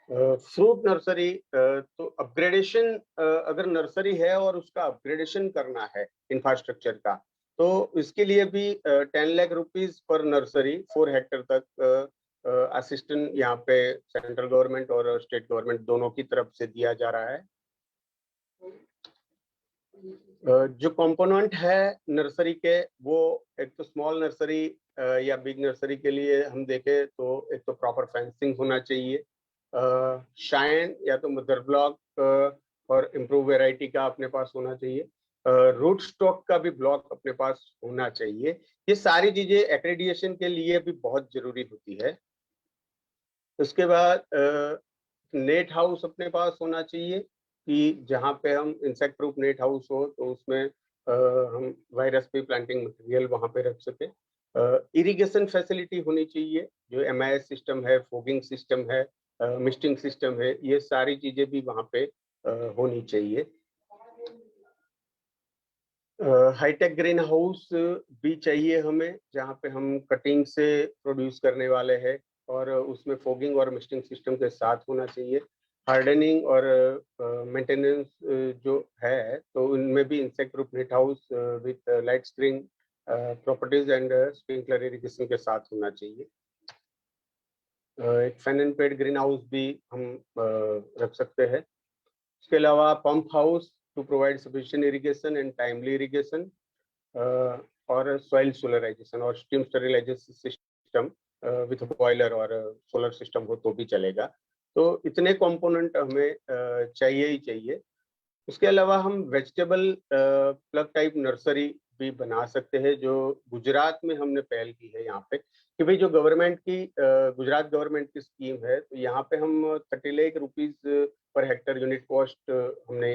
फ्रूट नर्सरी, तो अपग्रेडेशन, अगर नर्सरी है और उसका अपग्रेडेशन करना है इंफ्रास्ट्रक्चर का, तो इसके लिए भी 10 लाख रुपीस पर नर्सरी 4 हेक्टर तक असिस्टेंट यहाँ पे सेंट्रल गवर्नमेंट और स्टेट गवर्नमेंट दोनों की तरफ से दिया जा रहा है। जो कंपोनेंट है नर्सरी के, वो एक तो स्मॉल नर्सरी या बिग नर्सरी के लिए हम देखें तो एक तो प्रॉपर फेंसिंग होना चाहिए, शाइन या तो मदर ब्लॉक और इम्प्रूव वेराइटी का अपने पास होना चाहिए, रूट स्टॉक का भी ब्लॉक अपने पास होना चाहिए। ये सारी चीजें एक्रेडिएशन के लिए भी बहुत जरूरी होती है। उसके बाद नेट हाउस अपने पास होना चाहिए कि जहाँ पे हम इंसेक्ट प्रूफ नेट हाउस हो तो उसमें हम वायरस पे प्लांटिंग मटेरियल वहाँ पे रख सके। इरिगेशन फैसिलिटी होनी चाहिए, जो MIS सिस्टम है, फोगिंग सिस्टम है, मिस्टिंग सिस्टम है, ये सारी चीजें भी वहाँ पे होनी चाहिए। हाईटेक ग्रीन हाउस भी चाहिए हमें, जहाँ पे हम कटिंग से प्रोड्यूस करने वाले हैं, और उसमें फोगिंग और मिस्टिंग सिस्टम के साथ होना चाहिए। हार्डनिंग और मेंटेनेंस जो है तो उनमें भी insect proof net house with light screen properties and sprinkler irrigation के साथ होना चाहिए। एक fan and pad green house भी हम रख सकते हैं। इसके अलावा pump house to provide sufficient irrigation and timely irrigation, और सॉइल सोलराइजेशन और steam sterilization system with boiler और सोलर सिस्टम हो तो भी चलेगा। तो इतने कंपोनेंट हमें चाहिए ही चाहिए। उसके अलावा हम वेजिटेबल प्लग टाइप नर्सरी भी बना सकते हैं, जो गुजरात में हमने पहल की है यहाँ पे, कि भाई जो गवर्नमेंट की गुजरात गवर्नमेंट की स्कीम है, तो यहाँ पे हम 30 lakh rupees per hectare unit cost हमने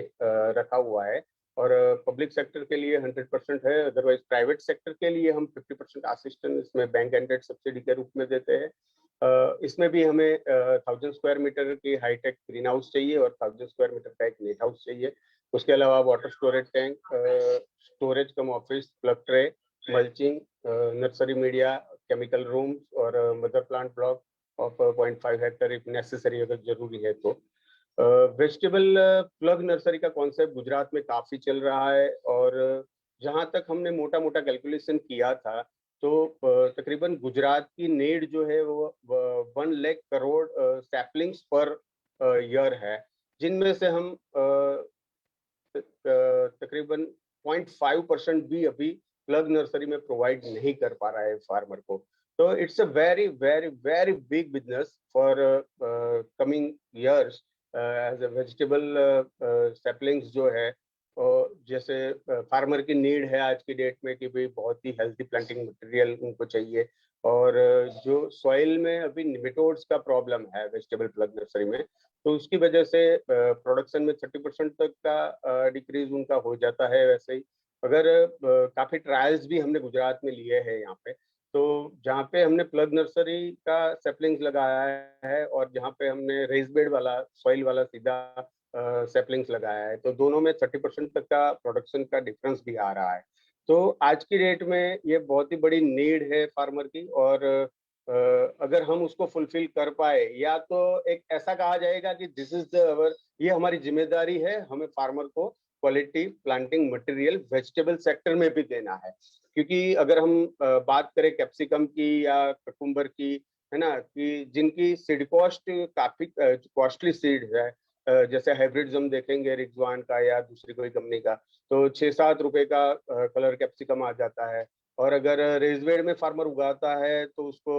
रखा हुआ है, और पब्लिक सेक्टर के लिए 100% है, अदरवाइज प्राइवेट सेक्टर के लिए हम 50% असिस्टेंस इसमें बैंक एंडेड सब्सिडी के रूप में देते हैं। इसमें भी हमें 1000 स्क्वायर मीटर की हाईटेक ग्रीन हाउस चाहिए और 1000 स्क्वायर मीटर का एक नेट हाउस चाहिए। उसके अलावा water storage tank, storage cum office, plug tray, mulching, nursery media, chemical rooms और mother plant block of 0.5 hectare if necessary, अगर जरूरी है तो। वेजिटेबल प्लग नर्सरी का कॉन्सेप्ट गुजरात में काफी चल रहा है, और जहां तक हमने मोटा मोटा कैलकुलेशन किया था तो तकरीबन गुजरात की नीड जो है वो 1 lakh crore saplings per year है, जिनमें से हम तकरीबन 0.5% भी अभी प्लग नर्सरी में प्रोवाइड नहीं कर पा रहा है फार्मर को। तो it's a very very very big business for coming years as a vegetable saplings जो है, और जैसे फार्मर की नीड है आज की डेट में कि भाई बहुत ही हेल्थी प्लांटिंग मटेरियल उनको चाहिए, और जो सॉइल में अभी निमेटोड्स का प्रॉब्लम है वेजिटेबल प्लग नर्सरी में, तो उसकी वजह से प्रोडक्शन में 30% तक का डिक्रीज उनका हो जाता है। वैसे ही अगर काफी ट्रायल्स भी हमने गुजरात में लिए हैं यहाँ पे, तो जहाँ पे हमने प्लग नर्सरी का सैपलिंग्स लगाया है और जहाँ पे हमने रेज बेड वाला सॉइल वाला सीधा सैपलिंग्स लगाया है, तो दोनों में 30% तक का प्रोडक्शन का डिफरेंस भी आ रहा है। तो आज की डेट में ये बहुत ही बड़ी नीड है फार्मर की, और अगर हम उसको फुलफिल कर पाए, या तो एक ऐसा कहा जाएगा कि दिस इज द अवर, ये हमारी जिम्मेदारी है, हमें फार्मर को quality planting material vegetable sector में भी देना है। क्योंकि अगर हम बात करें कैप्सिकम की या ककुम्बर की, है ना, कि जिनकी सीड कॉस्ट काफी कॉस्टली सीड है, जैसे हाइब्रिड्स हम देखेंगे रिक्वान का या दूसरी कोई कंपनी का, तो 6-7 रुपए का कलर कैप्सिकम आ जाता है। और अगर रेजवेड में फार्मर उगाता है तो उसको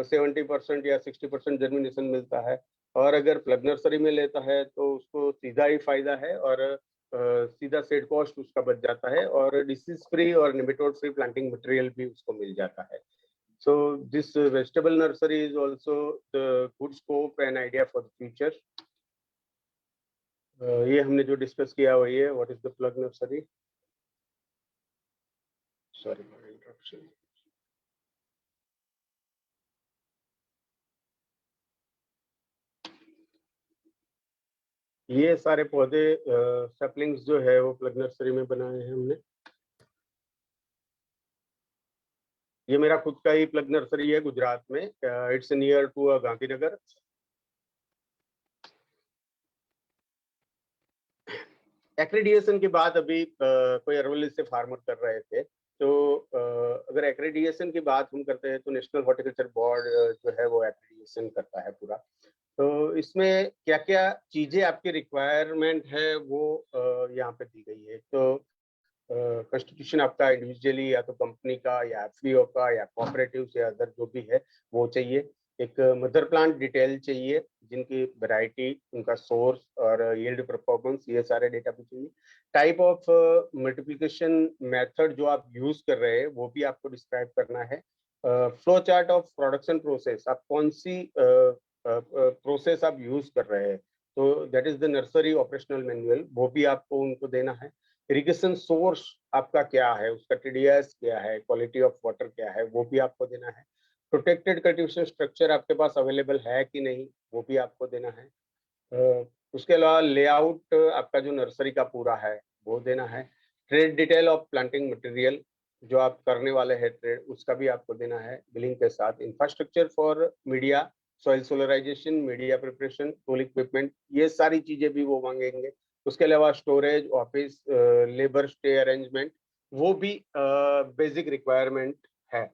70% या 60% जर्मिनेशन मिलता है, और अगर प्लग नर्सरी में लेता है तो उसको सीधा ही फायदा है, और सीधा सीड कॉस्ट उसका बच जाता है, और डिसीज फ्री और निमेटोड फ्री प्लांटिंग मटेरियल भी उसको मिल जाता है। So this vegetable nursery is also the good scope and idea for the future. ये हमने जो डिस्कस किया वही है, what is the plug nursery. Sorry for interruption. ये सारे पौधे सैपलिंग्स जो है वो प्लग नर्सरी में बनाए हैं हमने। ये मेरा खुद का ही प्लग नर्सरी है गुजरात में, it's near to Gandhinagar. Accreditation की बात अभी कोई अरवली से फार्मर कर रहे थे, तो अगर एक्रेडिएशन की बात हम करते हैं तो नेशनल हॉर्टिकल्चर बोर्ड जो है वो एक्रेडिएशन करता है पूरा। तो इसमें क्या क्या चीजें आपकी रिक्वायरमेंट है वो यहाँ पे दी गई है। तो कंस्टिट्यूशन आपका इंडिविजुअली या तो कंपनी का या एफपीओ का या कोऑपरेटिव या अदर जो भी है वो चाहिए। एक मदर प्लांट डिटेल चाहिए, जिनकी वैरायटी, उनका सोर्स और यील्ड परफॉर्मेंस, ये सारे डेटा भी चाहिए। टाइप ऑफ मल्टीप्लिकेशन मेथड जो आप यूज कर रहे हैं वो भी आपको डिस्क्राइब करना है। Flow chart of production process, आप कौन सी प्रोसेस आप यूज कर रहे हैं, तो that is the nursery operational manual, वो भी आपको उनको देना है। इरिगेशन सोर्स आपका क्या है, उसका टीडीएस क्या है, क्वालिटी ऑफ वाटर क्या है, वो भी आपको देना है। प्रोटेक्टेड कल्टीवेशन स्ट्रक्चर आपके पास अवेलेबल है कि नहीं, वो भी आपको देना है। उसके अलावा लेआउट आपका जो नर्सरी का पूरा है वो देना है। Trade detail of planting material, जो आप करने वाले हैं ट्रेड, उसका भी आपको देना है बिलिंग के साथ। Infrastructure for media, soil solarization, media preparation, tool equipment, ये सारी चीजें भी वो मांगेंगे। उसके अलावा storage, office, labour stay arrangement, वो भी बेसिक रिक्वायरमेंट है।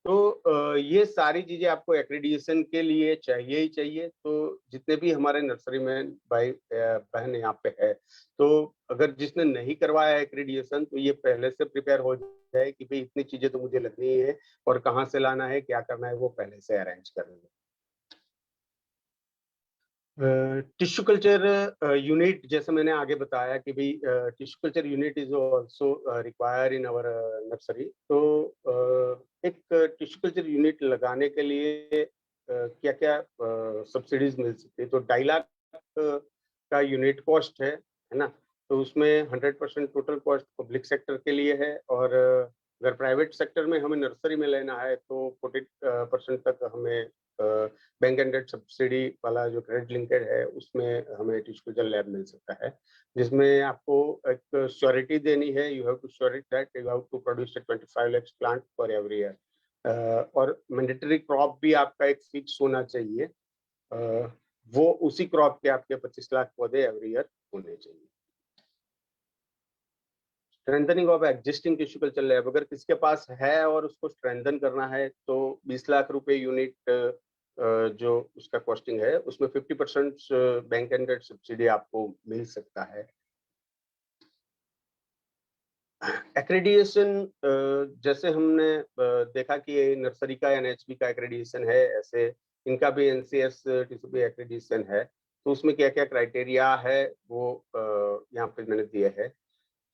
तो ये सारी चीजें आपको एक्रेडिएशन के लिए चाहिए ही चाहिए। तो जितने भी हमारे नर्सरी में भाई बहन यहाँ पे है, तो अगर जिसने नहीं करवाया एक्रेडिएशन तो ये पहले से प्रिपेयर हो जाए कि भाई इतनी चीजें तो मुझे लगनी है, और कहाँ से लाना है, क्या करना है, वो पहले से अरेंज कर लेंगे। टिश्यू कल्चर यूनिट, जैसे मैंने आगे बताया कि भाई tissue culture unit is also require in our nursery. तो एक टिश्यू कल्चर यूनिट लगाने के लिए क्या क्या सब्सिडीज मिल सकती है, तो 2.5 लाख का यूनिट कॉस्ट है ना। तो उसमें 100% टोटल कॉस्ट पब्लिक सेक्टर के लिए है, और अगर प्राइवेट सेक्टर में हमें नर्सरी में लेना है तो 40% तक हमें बैंक एंडेड सब्सिडी वाला जो क्रेडिट लिंकेड है उसमें हमें टिश्यू कल्चर लैब मिल सकता है, जिसमें आपको एक श्योरिटी देनी है। You have to surety that you have to produce 25 lakh plant for every year, और मैंडेटरी क्रॉप भी आपका एक फिक्स होना चाहिए। वो उसी क्रॉप के आपके 25 लाख पौधे एवरी ईयर होने चाहिए। Strengthening of existing tissue culture lab, अगर किसके पास है और उसको स्ट्रेंथन करना है तो 20 लाख रुपए यूनिट जो उसका कॉस्टिंग है उसमें 50% बैंक एंडेड सब्सिडी आपको मिल सकता है। एक्रेडिएशन, जैसे हमने देखा कि ये नर्सरी का एनएचबी का एक्रेडिएशन है, ऐसे इनका भी एनसीएस टीसीपी एक्रेडिएशन है। तो उसमें क्या क्या क्राइटेरिया है वो यहाँ पे मैंने दिए हैं।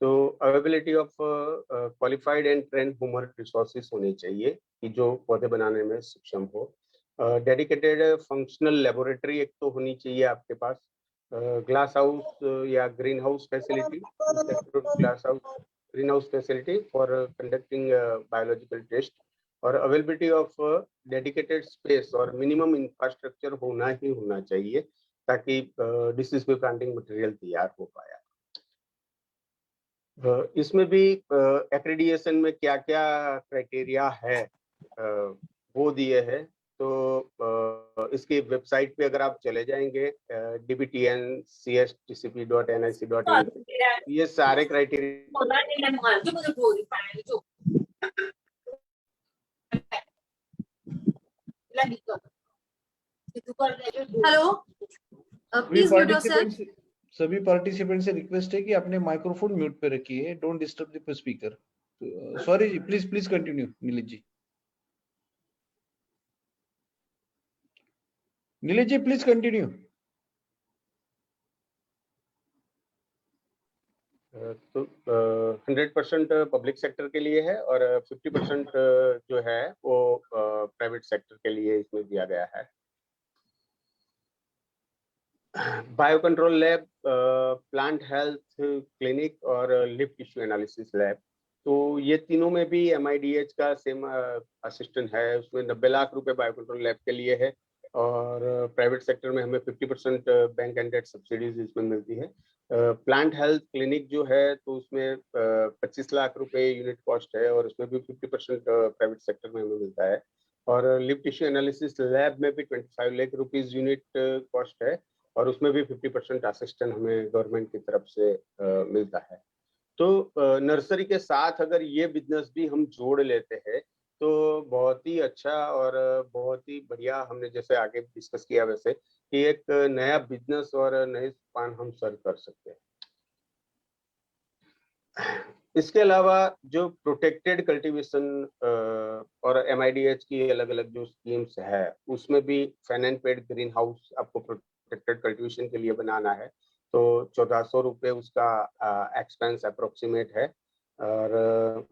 तो availability of qualified and trend human resources होने चाहिए कि जो पौधे बनाने में सक्षम हो। डेडिकेटेड फंक्शनल लेबोरेटरी एक तो होनी चाहिए आपके पास। ग्लास हाउस या green house facility, glass house green house facility for conducting biological test, और अवेलेबिलिटी ऑफ डेडिकेटेड स्पेस और मिनिमम इंफ्रास्ट्रक्चर होना ही होना चाहिए ताकि डिसीज पे प्लांटिंग मटेरियल तैयार हो पाया। इसमें भी एक्रेडिएशन में क्या क्या क्राइटेरिया है वो दिए हैं। तो इसकी वेबसाइट पे अगर आप चले जाएंगे dbtn.cstcp.nic.in, ये सारे criteria Hello, please mute yourself. सभी पार्टिसिपेंट से रिक्वेस्ट है कि अपने माइक्रोफोन म्यूट पे रखिए, don't disturb the speaker. Sorry जी, please continue Nilesh ji. Nilesh ji please continue. तो 100% पब्लिक सेक्टर के लिए है और 50% जो है वो प्राइवेट सेक्टर के लिए इसमें दिया गया है। Bio control lab, plant health clinic और लिव टिश्यू एनालिसिस लैब, तो ये तीनों में भी MIDH का सेम असिस्टेंट है। उसमें 90 लाख रुपए बायो कंट्रोल लैब के लिए है और प्राइवेट सेक्टर में हमें 50% बैंक एंडेड सब्सिडीज इसमें मिलती है। प्लांट हेल्थ क्लिनिक जो है तो उसमें 25 लाख रुपए यूनिट कॉस्ट है और उसमें भी 50% प्राइवेट सेक्टर में हमें मिलता है। और लिव टिश्यू एनालिसिस लैब में भी 25 लाख रुपीज यूनिट कॉस्ट है और उसमें भी 50% असिस्टेंट हमें गवर्नमेंट की तरफ से मिलता है। तो नर्सरी के साथ अगर ये बिजनेस भी हम जोड़ लेते हैं तो बहुत ही अच्छा और बहुत ही बढ़िया, हमने जैसे आगे डिस्कस किया वैसे कि एक नया बिजनेस और नए पान हम सर्व कर सकते हैं। इसके अलावा जो प्रोटेक्टेड कल्टीवेशन और MIDH की अलग अलग जो स्कीम्स है उसमें भी fan and pad green house आपको प्रोटेक्टेड कल्टीवेशन के लिए बनाना है तो 1400 रुपये उसका एक्सपेंस अप्रोक्सीमेट है और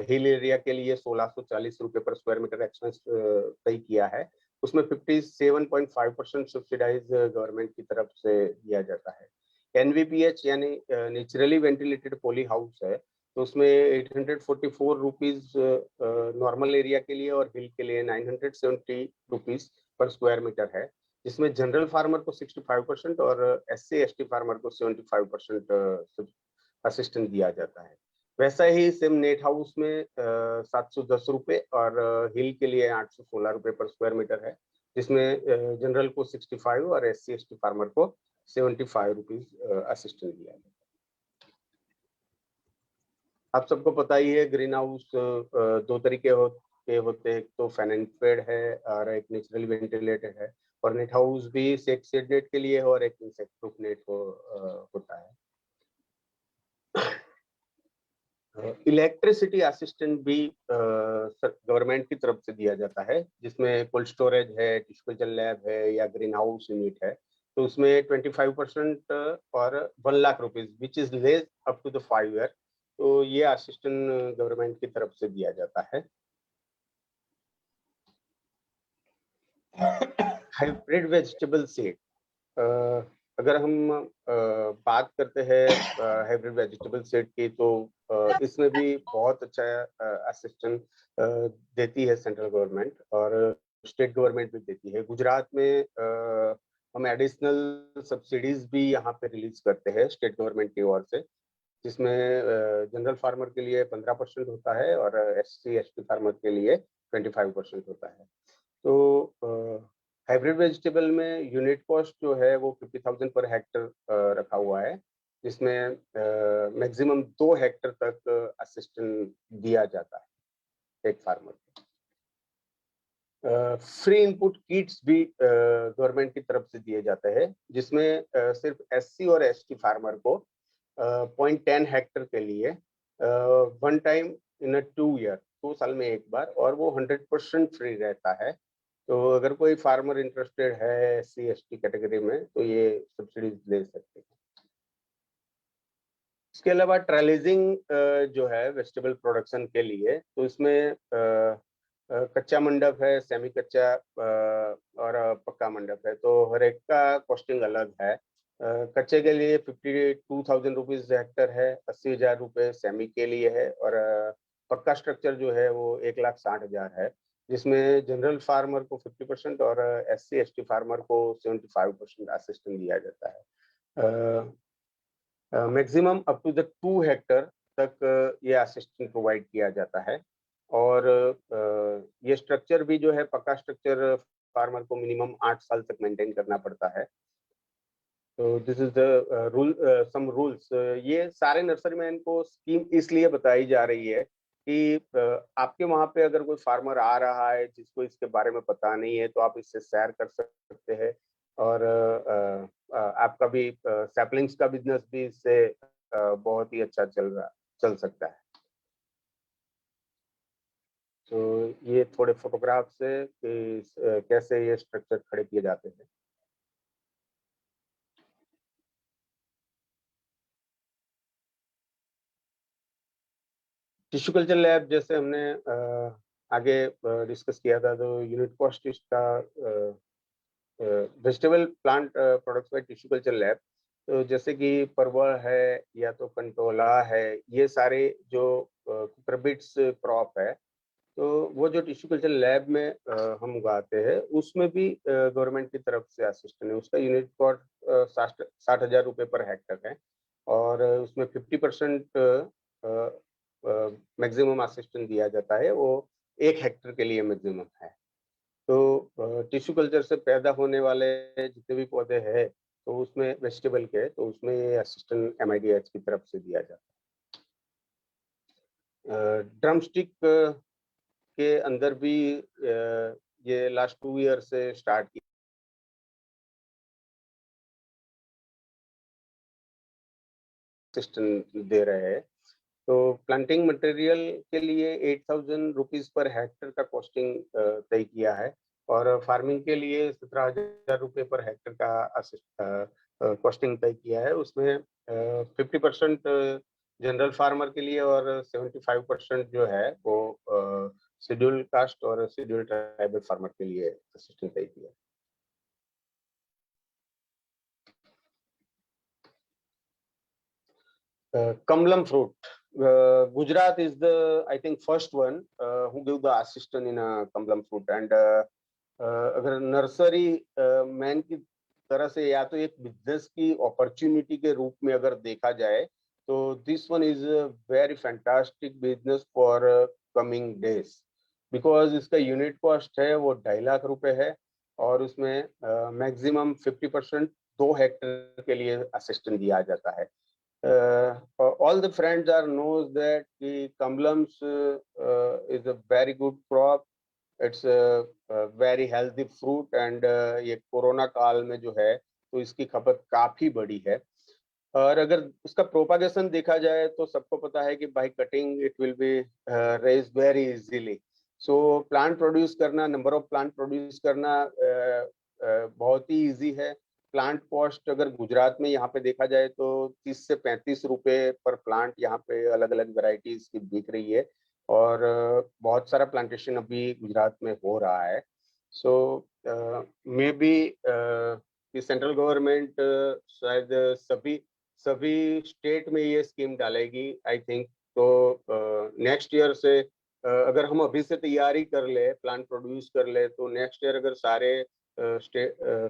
हिल एरिया के लिए 1640 रुपये पर स्क्वायर मीटर एक्सपेंस तय किया है। उसमें 57.5% सब्सिडाइज गवर्नमेंट की तरफ से दिया जाता है। NVPH यानी नेचुरली वेंटिलेटेड पॉली हाउस है तो उसमें 844 रुपीज नॉर्मल एरिया के लिए और हिल के लिए 970 रुपीज पर स्क्वायर मीटर है, जिसमें जनरल फार्मर को 65% और SC/ST फार्मर को 75% असिस्टेंस दिया जाता है। वैसा ही सेम नेट हाउस में 710 रुपये और हिल के लिए 816 रुपये पर स्क्वायर मीटर है, जिसमें जनरल को 65 और SC/ST फार्मर को 75 रुपीज असिस्टेंस दिया जाता है। आप सबको पता ही है ग्रीन हाउस दो तरीके के होते हैं, एक तो फैन एंड पेड है और एक नेचुरली वेंटिलेटेड है और नेट हाउस भी एक शेड नेट के लिए है और एक इंसेक्ट प्रूफ नेट होता है। इलेक्ट्रिसिटी असिस्टेंट भी गवर्नमेंट की तरफ से दिया जाता है, जिसमें कोल्ड स्टोरेज है, टिश्यू लैब है या ग्रीन हाउस यूनिट है, तो उसमें 25% और 1 lakh rupees which is less up to the 5 year, तो ये असिस्टेंट गवर्नमेंट की तरफ से दिया जाता है। हाइब्रिड वेजिटेबल सीड, अगर हम बात करते हैं हाइब्रिड वेजिटेबल सीड की तो इसमें भी बहुत अच्छा असिस्टेंस देती है सेंट्रल गवर्नमेंट और स्टेट गवर्नमेंट भी देती है। गुजरात में हम एडिशनल सब्सिडीज भी यहाँ पे रिलीज करते हैं स्टेट गवर्नमेंट की ओर से, जिसमें जनरल फार्मर के लिए 15% होता है और SC/ST फार्मर के लिए 25% होता है। तो हाइब्रिड वेजिटेबल में यूनिट कॉस्ट जो है वो 50,000 पर हेक्टर रखा हुआ है, जिसमें मैक्सिमम 2 हेक्टर तक असिस्टेंस दिया जाता है एक फार्मर को। फ्री इनपुट किट्स भी गवर्नमेंट की तरफ से दिए जाते हैं, जिसमें सिर्फ SC और ST फार्मर को 0.10 हेक्टर के लिए 1 टाइम इन 2 ईयर, 2 साल में एक बार, और वो 100% फ्री रहता है। तो अगर कोई फार्मर इंटरेस्टेड है SC/ST कैटेगरी में तो ये सब्सिडीज ले सकते हैं। इसके अलावा ट्रेलिजिंग जो है वेजिटेबल प्रोडक्शन के लिए, तो इसमें कच्चा मंडप है, सेमी कच्चा और पक्का मंडप है, तो हर एक का कॉस्टिंग अलग है। कच्चे के लिए 52,000 रुपीज हेक्टर है, 80,000 रुपये सेमी के लिए है और पक्का स्ट्रक्चर जो है वो 1,60,000 है, जिसमें जनरल फार्मर को 50% और SC/ST फार्मर को 75% असिस्टेंस दिया जाता है। Maximum up to the 2 hectare तक ये असिस्टेंस प्रोवाइड किया जाता है। और ये स्ट्रक्चर भी जो है पक्का स्ट्रक्चर फार्मर को मिनिमम 8 साल तक मेंटेन करना पड़ता है। तो this is the rule, some rules. ये सारे नर्सरी मैन को स्कीम इसलिए बताई जा रही है कि आपके वहाँ पे अगर कोई फार्मर आ रहा है जिसको इसके बारे में पता नहीं है, तो आप इससे शेयर कर सकते हैं। और आपका भी सैपलिंग्स का बिजनेस भी इससे बहुत ही अच्छा चल सकता है। तो ये थोड़े फोटोग्राफ्स है कि कैसे ये स्ट्रक्चर खड़े किए जाते हैं। टिश्यू कल्चर लैब जैसे हमने आगे डिस्कस किया था, तो यूनिट कॉस्ट इसका vegetable plant products by tissue culture lab, तो जैसे कि परवल है या तो कंटोला है, ये सारे जो कुकुरबिट्स क्रॉप है, तो वो जो टिश्यू कल्चर लैब में हम उगाते हैं, उसमें भी गवर्नमेंट की तरफ से असिस्टेंस है। उसका यूनिट कॉस्ट 60,000 रुपये पर हेक्टर है, और उसमें 50% मैक्सिमम असिस्टेंस दिया जाता है, वो 1 हेक्टर के लिए मैक्सिमम है। तो टिश्यू कल्चर से पैदा होने वाले जितने भी पौधे हैं, तो उसमें वेजिटेबल के, तो उसमें ये असिस्टेंट MIDH की तरफ से दिया जाता है। ड्रम स्टिक के अंदर भी ये लास्ट 2 ईयर से स्टार्ट की असिस्टेंट दे रहे हैं। तो प्लांटिंग मटेरियल के लिए 8,000 रुपीज पर हेक्टर का कॉस्टिंग तय किया है, और फार्मिंग के लिए 17,000 रुपये पर हेक्टर का कॉस्टिंग तय किया है। उसमें 50% जनरल फार्मर के लिए और 75% जो है वो शेड्यूल कास्ट और शेड्यूल ट्राइबल फार्मर के लिए असिस्टेंस तय किया है। Kamlam fruit. Gujarat is the, I think, first one who give the assistance in Kamlam fruit. And अगर नर्सरी मैन की तरह से या तो एक बिजनेस की अपॉर्चुनिटी के रूप में अगर देखा जाए, तो this one is very fantastic business for coming days, because इसका यूनिट कॉस्ट है वो 2.5 लाख रुपए है, और उसमें मैक्सिमम 50% 2 हेक्टर के लिए असिस्टेंस दिया जाता है। All the friends are knows that the kamlams is a very good crop. It's a very healthy fruit, and ये कोरोना काल में जो है तो इसकी खपत काफी बड़ी है। और अगर उसका प्रोपागेशन देखा जाए तो सबको पता है कि by cutting it will be raise very easily. So plant produce करना, नंबर ऑफ प्लांट प्रोड्यूस करना बहुत ही इजी है। प्लांट कॉस्ट अगर गुजरात में यहाँ पे देखा जाए तो 30 से 35 रुपए पर प्लांट यहाँ पे अलग अलग वेराइटीज की बिक रही है, और बहुत सारा प्लांटेशन अभी गुजरात में हो रहा है। सो मे बी कि सेंट्रल गवर्नमेंट शायद सभी स्टेट में ये स्कीम डालेगी, आई थिंक। तो नेक्स्ट ईयर से अगर हम अभी से तैयारी कर ले, प्लांट प्रोड्यूस कर ले, तो नेक्स्ट ईयर अगर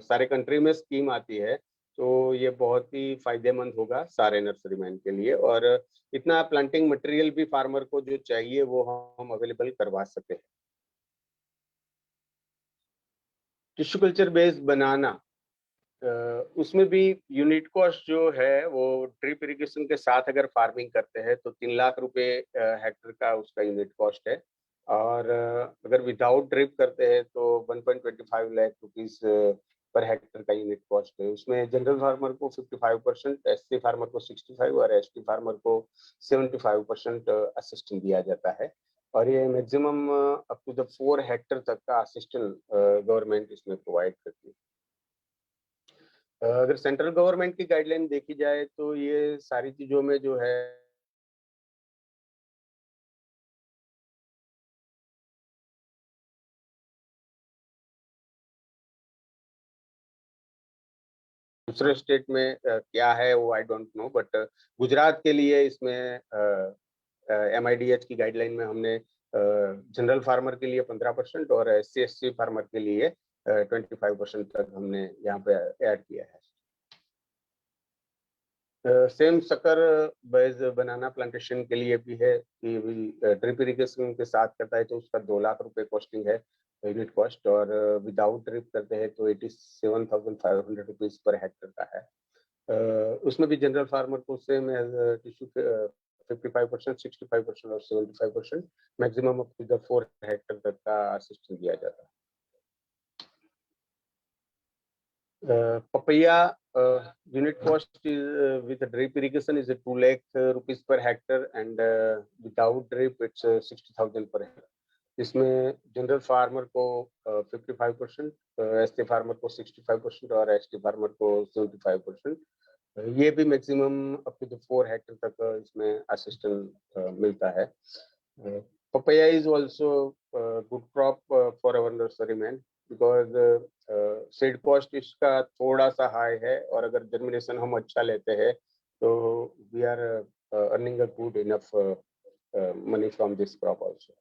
सारे कंट्री में स्कीम आती है, तो ये बहुत ही फायदेमंद होगा सारे नर्सरी मैन के लिए, और इतना प्लांटिंग मटेरियल भी फार्मर को जो चाहिए वो हम अवेलेबल करवा सकते हैं। टिश्यू कल्चर बेस बनाना, उसमें भी यूनिट कॉस्ट जो है वो ड्रिप इरिगेशन के साथ अगर फार्मिंग करते हैं तो 3 लाख रुपए हेक्टर का उसका यूनिट कॉस्ट है, और अगर विदाउट ड्रिप करते हैं तो 1.25 लाख रुपीस पर हेक्टर का यूनिट कॉस्ट है। उसमें जनरल फार्मर को 55%, SC फार्मर को 65 और ST फार्मर को 75% असिस्टेंस दिया जाता है, और ये maximum up to the 4 hectare तक का असिस्टेंस गवर्नमेंट इसमें प्रोवाइड करती है। अगर सेंट्रल गवर्नमेंट की गाइडलाइन देखी जाए तो ये सारी चीजों में जो है दूसरे स्टेट में क्या है वो I don't know, but Gujarat के लिए इसमें MIDH की गाइडलाइन में हमने जनरल फार्मर के लिए 15% और SC/ST फार्मर के लिए 25% तक हमने यहाँ पे ऐड किया है। सेम शक्कर बेज बनाना प्लांटेशन के लिए भी है कि ड्रिप इरिगेशन के साथ करता है तो उसका 2 लाख रुपए कॉस्टिंग है यूनिट कॉस्ट, और विदाउट ड्रिप करते हैं तो 87,500 रुपीज पर हेक्टर का है। उसमें भी जनरल फार्मर को सेम एज टिश्यू 55%, 65% और 75% मैक्सिमम अप टू 4 हेक्टर तक का असिस्टेंस दिया जाता है। Papaya unit cost is with drip irrigation is 2 lakh rupees per hectare, and without drip it's 60,000 per hectare. इसमें जनरल फार्मर को 55%, ST फार्मर को 65% और ST फार्मर को 75%। ये भी मैक्सिमम अप टू 4 हेक्टर तक इसमें असिस्टेंस मिलता है। Papaya is also good crop for our nurseryman because seed cost इसका थोड़ा सा हाई है, और अगर जर्मिनेशन हम अच्छा लेते हैं तो we are earning a good enough money from this crop also.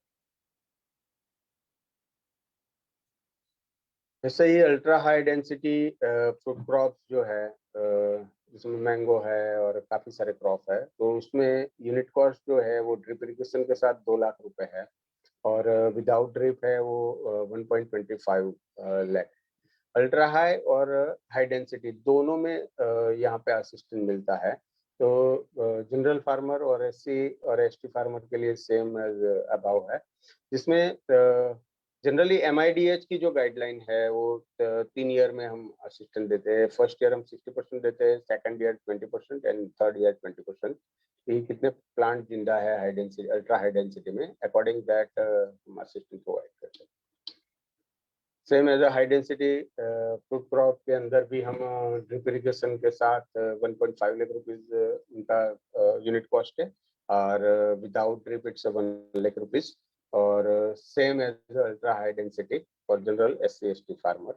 जैसे ये ultra high density fruit crop जो है जिसमें मैंगो है और काफी सारे क्रॉप है, तो उसमें यूनिट कॉस्ट जो है वो ड्रिप इरिगेशन के साथ 2 लाख रुपए है, और विदाउट ड्रिप है वो 1.25 लाख। अल्ट्रा हाई और हाई डेंसिटी दोनों में यहाँ पे असिस्टेंस मिलता है। तो जनरल फार्मर और SC और ST फार्मर के लिए सेम एज अबाव है, जिसमें जनरली MIDH की जो गाइडलाइन है वो 3 ईयर में हम असिस्टेंट देते हैं। फर्स्ट ईयर हम 60% देते हैं, second year 20% and third year 20%। ये कितने प्लांट जिंदा है high density ultra high density में, अकॉर्डिंग दैट हम असिस्टेंट प्रोवाइड करते हैं। Same as a high density fruit crop के अंदर भी हम ड्रिप इरिगेशन के साथ 1.5 लाख रुपीज उनका यूनिट कॉस्ट है, और without drip it's 1 lakh rupees, और same as ultra high density for general SC/ST farmer.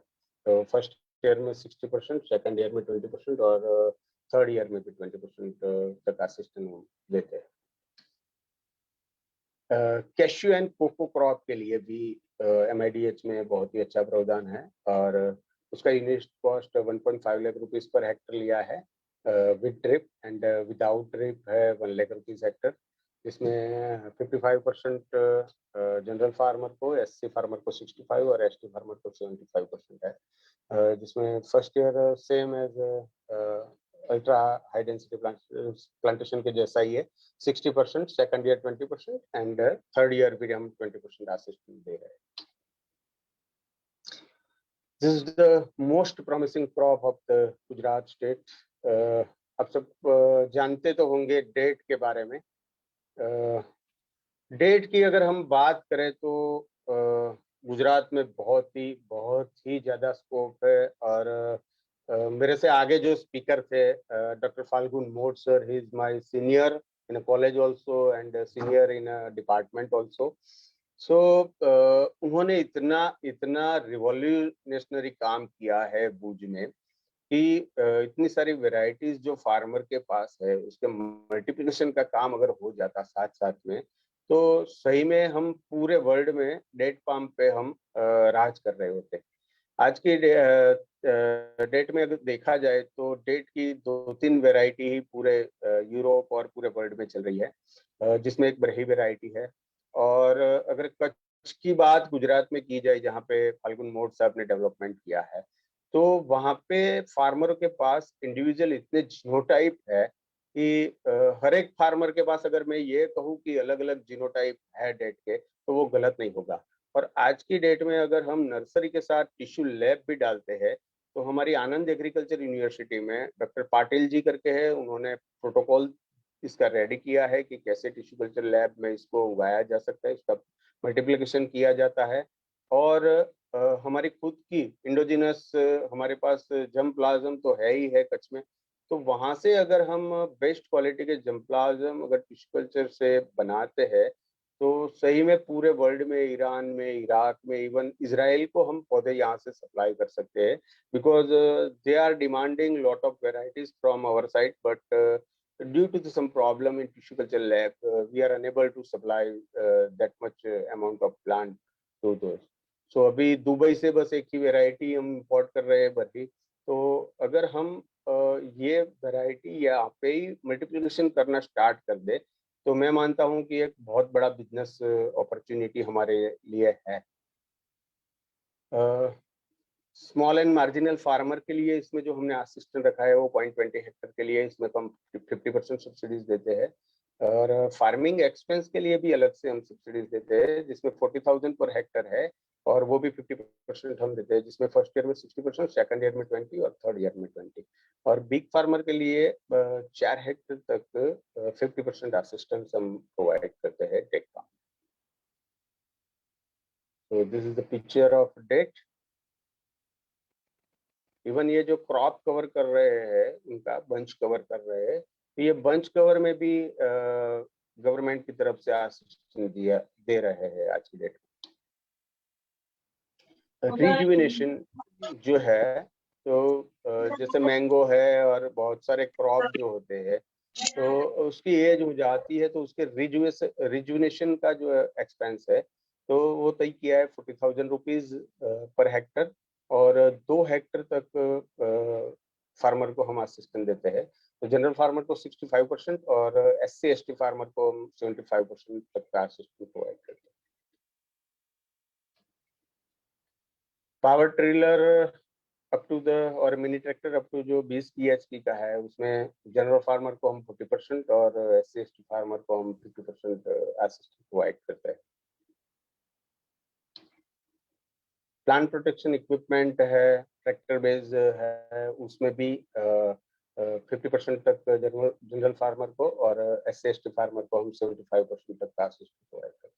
तो फर्स्ट ईयर में 60%, सेकंड ईयर में 20% और थर्ड ईयर में भी 20% तक असिस्टेंस देते हैं। कैश्यू एंड कोको क्रॉप के लिए भी MIDH में बहुत ही अच्छा प्रावधान है, और उसका unit cost 1.5 lakh rupees per hectare लिया है with drip, and without drip है 1 लाख रुपीज हेक्टर, जिसमें 55% जनरल फार्मर को, SC फार्मर को 65 और ST फार्मर को 75% है, जिसमें first year same as ultra high density plantation के जैसा ही है 60%, second year 20% and third year भी हम 20% असिस्टेंस दे रहे हैं। This is the most promising crop of the Gujarat state. आप सब जानते तो होंगे डेट के बारे में। डेट की अगर हम बात करें तो गुजरात में बहुत ही ज़्यादा स्कोप है, और मेरे से आगे जो स्पीकर थे doctor Falgun Mod sir, he is my senior in a college also and senior in a department also. So उन्होंने इतना रिवॉल्यूशनरी काम किया है भुज में कि इतनी सारी वेराइटीज जो फार्मर के पास है उसके मल्टीप्लिकेशन का काम अगर हो जाता साथ साथ में, तो सही में हम पूरे वर्ल्ड में डेट पाम पे हम राज कर रहे होते। आज की डेट में अगर देखा जाए तो डेट की 2-3 वैरायटी ही पूरे यूरोप और पूरे वर्ल्ड में चल रही है, जिसमें एक बरही वैरायटी है। और अगर कच्छ की बात गुजरात में की जाए जहाँ पे फाल्गुन मोड साहब ने डेवलपमेंट किया है, तो वहाँ पे फार्मरों के पास इंडिविजुअल इतने जीनोटाइप है कि हर एक फार्मर के पास अगर मैं ये कहूँ कि अलग अलग जीनोटाइप है डेट के, तो वो गलत नहीं होगा। और आज की डेट में अगर हम नर्सरी के साथ टिश्यू लैब भी डालते हैं, तो हमारी आनंद एग्रीकल्चर यूनिवर्सिटी में डॉक्टर पाटिल जी करके है, उन्होंने प्रोटोकॉल इसका रेडी किया है कि कैसे टिश्यू कल्चर लैब में इसको उगाया जा सकता है, इसका मल्टीप्लिकेशन किया जाता है। और हमारी खुद की इंडोजिनस हमारे पास जर्मप्लाज्म तो है ही है कच्छ में, तो वहाँ से अगर हम बेस्ट क्वालिटी के जर्मप्लाज्म अगर टिश्यू कल्चर से बनाते हैं, तो सही में पूरे वर्ल्ड में, ईरान में, इराक में, इवन इजराइल को हम पौधे यहाँ से सप्लाई कर सकते हैं, because they are demanding lot of varieties from our side, but due to some problem in tissue culture lab, we are unable to supply that much amount of plant to those. So अभी दुबई से बस एक ही वैरायटी हम इंपोर्ट कर रहे हैं बर्फी। तो अगर हम ये वैरायटी यहाँ पे ही मल्टीप्लिकेशन करना स्टार्ट कर दे तो मैं मानता हूँ कि एक बहुत बड़ा बिजनेस अपॉर्चुनिटी हमारे लिए है। स्मॉल एंड मार्जिनल फार्मर के लिए इसमें जो हमने असिस्टेंट रखा है वो 0.20 हेक्टर के लिए, इसमें हम 50% सब्सिडीज देते हैं। और फार्मिंग एक्सपेंस के लिए भी अलग से हम सब्सिडीज देते हैं, जिसमें 40,000 पर हेक्टर है और वो भी 50% हम देते हैं, जिसमें फर्स्ट ईयर में 60%, सेकंड ईयर में 20 और थर्ड ईयर में 20। और बिग फार्मर के लिए 4 हेक्टर तक 50% असिस्टेंस हम प्रोवाइड करते हैं tech farm. So this is the picture of date. Even ये जो क्रॉप कवर कर रहे हैं, उनका बंच कवर कर रहे हैं, तो ये बंच कवर में भी गवर्नमेंट की तरफ से असिस्टेंस दे रहे हैं आज की डेट में। रिजुविनेशन जो है, तो जैसे मैंगो है और बहुत सारे क्रॉप जो होते हैं, तो उसकी एज हो जाती है तो उसके रिजुविनेशन का जो एक्सपेंस है तो वो तय किया है 40,000 रुपीज पर हेक्टर, और 2 हेक्टर तक फार्मर को हम असिस्टेंस देते हैं। तो जनरल फार्मर को 65% और SC/ST फार्मर को हम 75% तक का असिस्टेंस प्रोवाइड करते हैं। Power trailer up to the और मिनी ट्रैक्टर अप टू जो 20 HP का है, उसमें जनरल फार्मर को हम 40% और SC/ST फार्मर को हम 50% असिस्टेंस प्रोवाइड करते हैं। प्लांट प्रोटेक्शन इक्विपमेंट है, ट्रैक्टर बेस है, उसमें भी 50% तक जनरल फार्मर को और SC/ST फार्मर को हम 75% तक का असिस्टेंस प्रोवाइड करते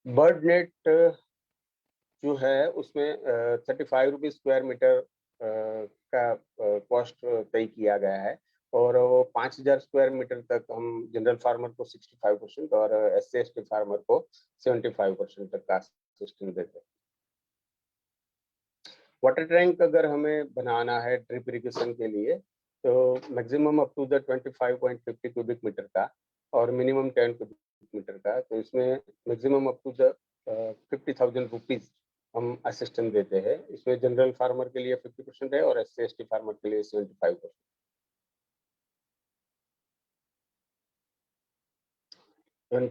हैं। बर्ड नेट जो है उसमें 35 रुपीज स्क्वायर मीटर का कॉस्ट तय किया गया है, और वो 5,000 स्क्वायर मीटर तक हम जनरल फार्मर को 65% और SC/ST फार्मर को 75% तक का असिस्टेंस देते हैं। वाटर टैंक अगर हमें बनाना है ड्रिप इरिगेशन के लिए तो maximum up to the 25.50 cubic metre का और मिनिमम 10 क्यूबिक मीटर का, तो इसमें maximum up to the 50,000 rupees हम असिस्टेंस देते हैं। इसमें जनरल फार्मर के लिए 50% है और SC/ST फार्मर के लिए 75%।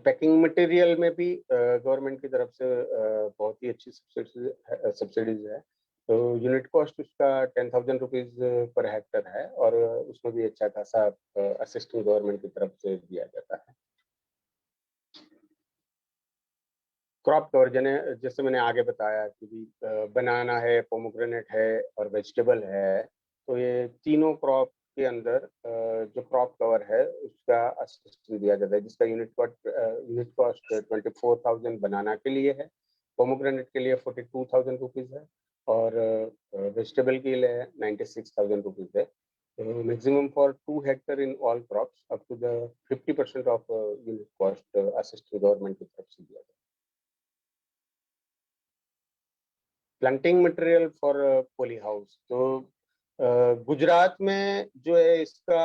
पैकिंग मटेरियल में भी गवर्नमेंट की तरफ से बहुत ही अच्छी सब्सिडीज है। तो यूनिट कॉस्ट उसका 10,000 रुपीज पर हेक्टर है और उसमें भी अच्छा खासा असिस्टेंस गवर्नमेंट की तरफ से दिया जाता है। क्रॉप कवर जैसे मैंने आगे बताया कि बनाना है, पोमोग्रेनेट है और वेजिटेबल है, तो ये तीनों क्रॉप के अंदर जो क्रॉप कवर है उसका असिस्टेंस दिया जाता है, जिसका यूनिट कॉस्ट 24,000 बनाना के लिए है, पोमोग्रेनेट के लिए 42,000 रुपीज है और वेजिटेबल के लिए 96,000 रुपीज है। Maximum for 2 hectare in all crops up to the 50% ऑफ यूनिट कॉस्ट असिस्टेंस गवर्नमेंट की तरफ से दिया जाता है। Planting material for poly house, तो गुजरात में जो है इसका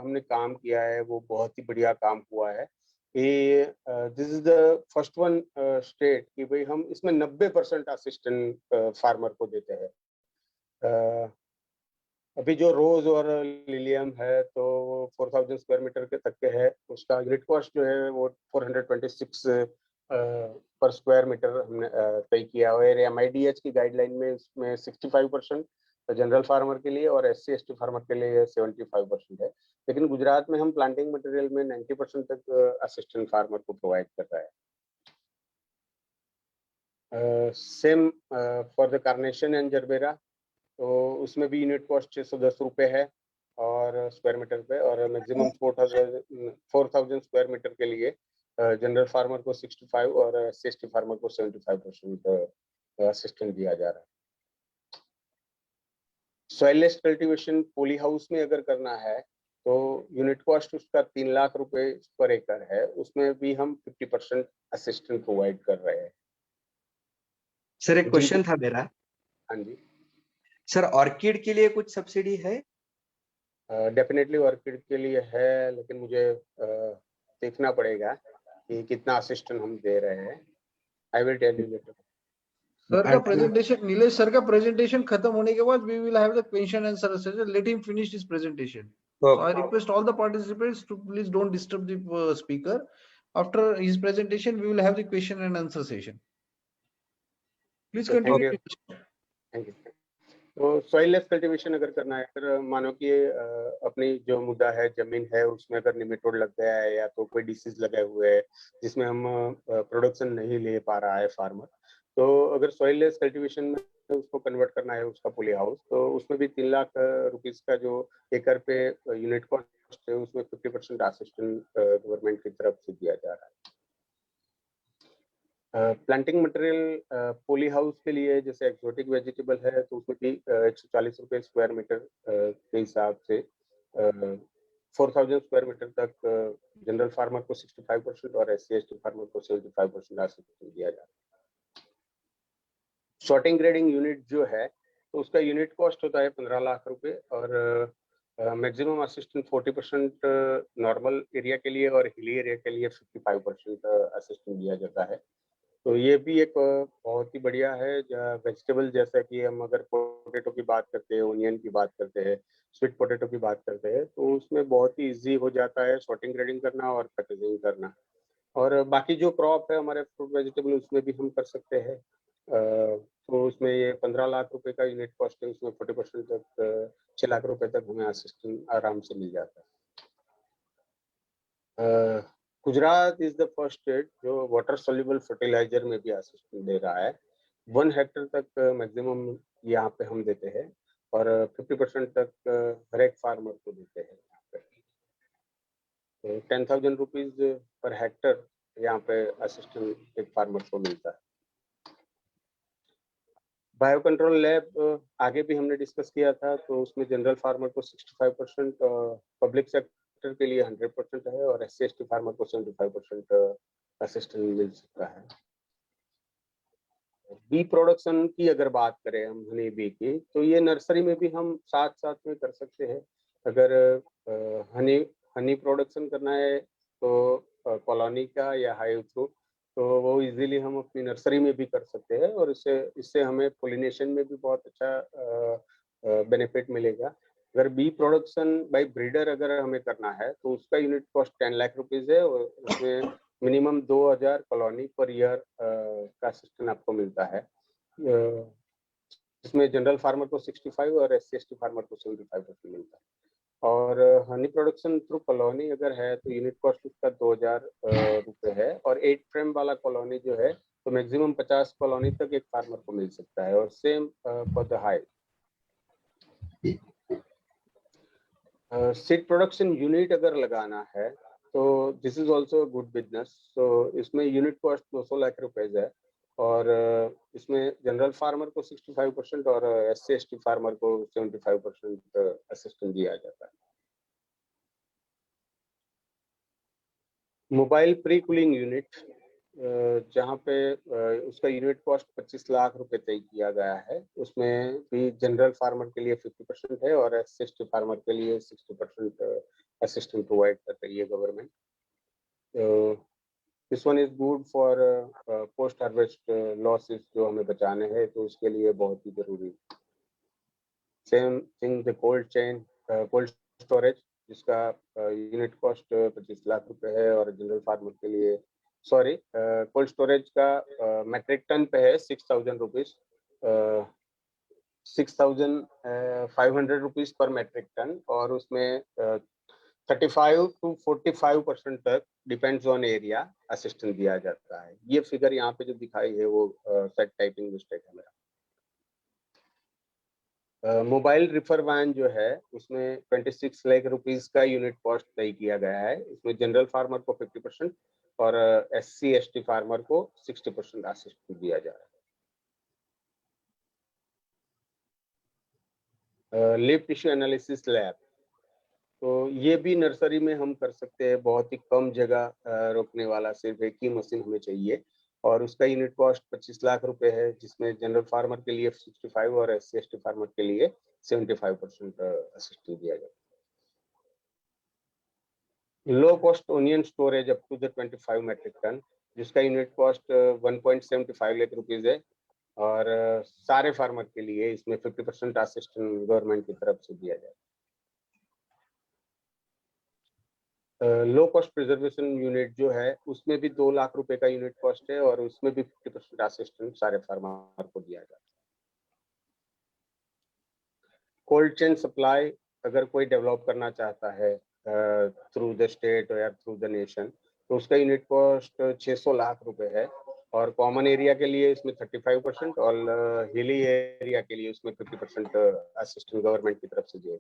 हमने काम किया है वो बहुत ही बढ़िया काम हुआ है। This is the first one state कि भाई हम इसमें 90% असिस्टेंट फार्मर को देते हैं। अभी जो रोज और लिलियम है तो 4,000 स्क्वायर मीटर के तक के है, उसका यूनिट कॉस्ट जो है वो 426 पर स्क्वायर मीटर हमने तय किया हुआ है। MIDH की गाइडलाइन में इसमें 65% जनरल फार्मर के लिए और SC/ST फार्मर के लिए 75% है, लेकिन गुजरात में हम प्लांटिंग मटेरियल में 90% तक असिस्टेंट फार्मर को प्रोवाइड कर रहा है। Same for the carnation and gerbera, तो उसमें भी यूनिट कॉस्ट 610 रुपये है और स्क्वायर मीटर पे, और मैक्सिमम 4,000 स्क्वायर मीटर के लिए जनरल फार्मर को 65 और SC/ST फार्मर को 75% असिस्टेंस दिया जा रहा है। सॉइललेस कल्टीवेशन पॉली हाउस में अगर करना है तो यूनिट कॉस्ट उसका 3 लाख रुपए पर एकड़ है, उसमें भी हम 50% असिस्टेंस प्रोवाइड कर रहे हैं। सर एक क्वेश्चन था मेरा। हाँ जी सर, ऑर्किड के लिए कुछ सब्सिडी है? डेफिनेटली ऑर्किड के लिए है, लेकिन मुझे देखना पड़ेगा कि कितना असिस्टेंट हम दे रहे हैं। I will tell you later. Sir का प्रेजेंटेशन, नीलेश सर का प्रेजेंटेशन खत्म होने के बाद we will have the question answer session. Let him finish his presentation. So I request all the participants to please don't disturb the speaker. After his presentation, we will have the question and answer session. Please continue. Thank you. तो सॉइल लेस कल्टीवेशन अगर करना है, अगर मानो कि अपनी जो मुद्दा है, जमीन है, उसमें अगर निमेटोड लग गया है या तो कोई डिसीज लगे हुए है जिसमें हम प्रोडक्शन नहीं ले पा रहा है फार्मर, तो अगर सॉइल लेस कल्टीवेशन में उसको कन्वर्ट करना है उसका पुली हाउस, तो उसमें भी 3 लाख रुपीस का जो एकड़ पे यूनिट कॉस्ट है, उसमें 50% असिस्टेंट गवर्नमेंट की तरफ से दिया जा रहा है। प्लांटिंग मटेरियल पोली हाउस के लिए जैसे एक्सोटिक वेजिटेबल है, तो उसमें भी 140 रुपये स्क्वायर मीटर के हिसाब से 4000 स्क्वायर मीटर तक जनरल फार्मर को 65% और SC/ST फार्मर को 75% असिस्टेंस दिया जाता है। सॉर्टिंग ग्रेडिंग यूनिट जो है, तो उसका यूनिट कॉस्ट होता है 15 लाख रुपए और मैक्सिमम असिस्टेंट 40% नॉर्मल एरिया के लिए और हिली एरिया के लिए 55% असिस्टेंट दिया जाता है। तो ये भी एक बहुत ही बढ़िया है। वेजिटेबल जैसा कि हम अगर पोटैटो की बात करते हैं, ओनियन की बात करते हैं, स्वीट पोटैटो की बात करते हैं, तो उसमें बहुत ही इजी हो जाता है सॉर्टिंग ग्रेडिंग करना और पैकेजिंग करना। और बाकी जो क्रॉप है हमारे फ्रूट वेजिटेबल, उसमें भी हम कर सकते हैं। तो उसमें ये 15 लाख रुपए का यूनिट कॉस्ट है, उसमें 40% तक 6 लाख रुपए तक हमें असिस्टेंट आराम से मिल जाता है। Gujarat is the first state जो वाटर सोल्यूबल फर्टिलाइजर में भी असिस्टेंस दे रहा है। 1 हेक्टर तक मैक्सिमम यहाँ पे हम देते हैं और 50% तक हर एक फार्मर को देते हैं यहाँ पे। तो 10,000 रुपीज पर हेक्टर यहाँ पे असिस्टेंट एक फार्मर को मिलता है। बायो कंट्रोल लैब आगे भी हमने डिस्कस किया था, तो उसमें जनरल फार्मर को 65%, पब्लिक सेक्टर के लिए 100% है और SC/ST फार्मर को 75% असिस्टेंस मिल सकता है। बी प्रोडक्शन की अगर बात करें हम हनी बी की, तो ये नर्सरी में भी हम साथ साथ में कर सकते हैं। अगर हनी प्रोडक्शन करना है तो कॉलोनी का या हाइव थ्रू, तो वो इजीली हम अपनी नर्सरी में भी कर सकते हैं और इससे हमें पोलिनेशन में भी बहुत अच्छा बेनिफिट मिलेगा। अगर बी प्रोडक्शन बाय ब्रीडर अगर हमें करना है, तो उसका यूनिट कॉस्ट 10 लाख रुपीज है और उसमें मिनिमम 2000 कॉलोनी पर ईयर का असिस्टेंस आपको मिलता है। इसमें जनरल फार्मर को 65 और SC/ST फार्मर को 75% मिलता है। और हनी प्रोडक्शन थ्रू कॉलोनी अगर है, तो यूनिट कॉस्ट उसका 2000 रुपये है और 8 फ्रेम वाला कॉलोनी जो है, तो मैक्सिमम 50 कॉलोनी तक एक फार्मर को मिल सकता है और same for the high. Seed production unit अगर लगाना है, तो this is also good business. तो इसमें यूनिट कॉस्ट 200 लाख रुपए है और इसमें जनरल फार्मर को 65% और SC/ST फार्मर को 75% असिस्टेंस दिया जाता है। मोबाइल प्री कूलिंग यूनिट, जहाँ पे उसका यूनिट कॉस्ट 25 लाख रुपए तय किया गया है, उसमें भी जनरल फार्मर के लिए 50% है और SC/ST फार्मर के लिए 60% असिस्टेंस प्रोवाइड कर रही है government. This one is good for post harvest losses जो हमें बचाने हैं, तो उसके लिए बहुत ही जरूरी है। Same thing the cold chain, cold storage, जिसका यूनिट कॉस्ट 25 लाख रुपए है और जनरल फार्मर के लिए कोल्ड स्टोरेज का मेट्रिक टन पे है 6,000 रुपीज, 6,500 रुपीज पर मेट्रिक टन और उसमें 35 to 45% तक डिपेंड्स ऑन एरिया असिस्टेंस दिया जाता है। ये फिगर यहाँ पे जो दिखाई है वो सेट टाइपिंग मिस्टेक है मेरा। मोबाइल रिफर वैन जो है, उसमें 26 लाख रुपीस का यूनिट कॉस्ट तय किया गया है। इसमें जनरल फार्मर को 50% और SC/ST फार्मर को 60% असिस्टेंस दिया जा रहा है। लिव टिश्यू एनालिसिस लैब, तो ये भी नर्सरी में हम कर सकते हैं। बहुत ही कम जगह रोकने वाला सिर्फ एक ही मशीन हमें चाहिए और उसका यूनिट कॉस्ट 25 लाख रुपए है, जिसमें जनरल फार्मर के लिए 65 और SC/ST फार्मर के लिए 75% असिस्टेंस दिया जाता है। Low cost onion storage up to the 25 metric ton, जिसका यूनिट कॉस्ट 1.75 लाख रुपीज है, और सारे फार्मर के लिए इसमें 50% असिस्टेंस गवर्नमेंट की तरफ से दिया जाए। लो कॉस्ट प्रिजर्वेशन यूनिट जो है उसमें भी 2 लाख रुपए का यूनिट कॉस्ट है, और उसमें भी 50% असिस्टेंस सारे फार्मर को दिया जाता है। कोल्ड चेन सप्लाई अगर कोई डेवलप करना चाहता है थ्रू द स्टेट या थ्रू द नेशन, तो उसका यूनिट कॉस्ट 600 लाख रुपए है, और कॉमन एरिया के लिए इसमें 35% और हिली एरिया के लिए उसमें 50% असिस्टेंस गवर्नमेंट की तरफ से दिया।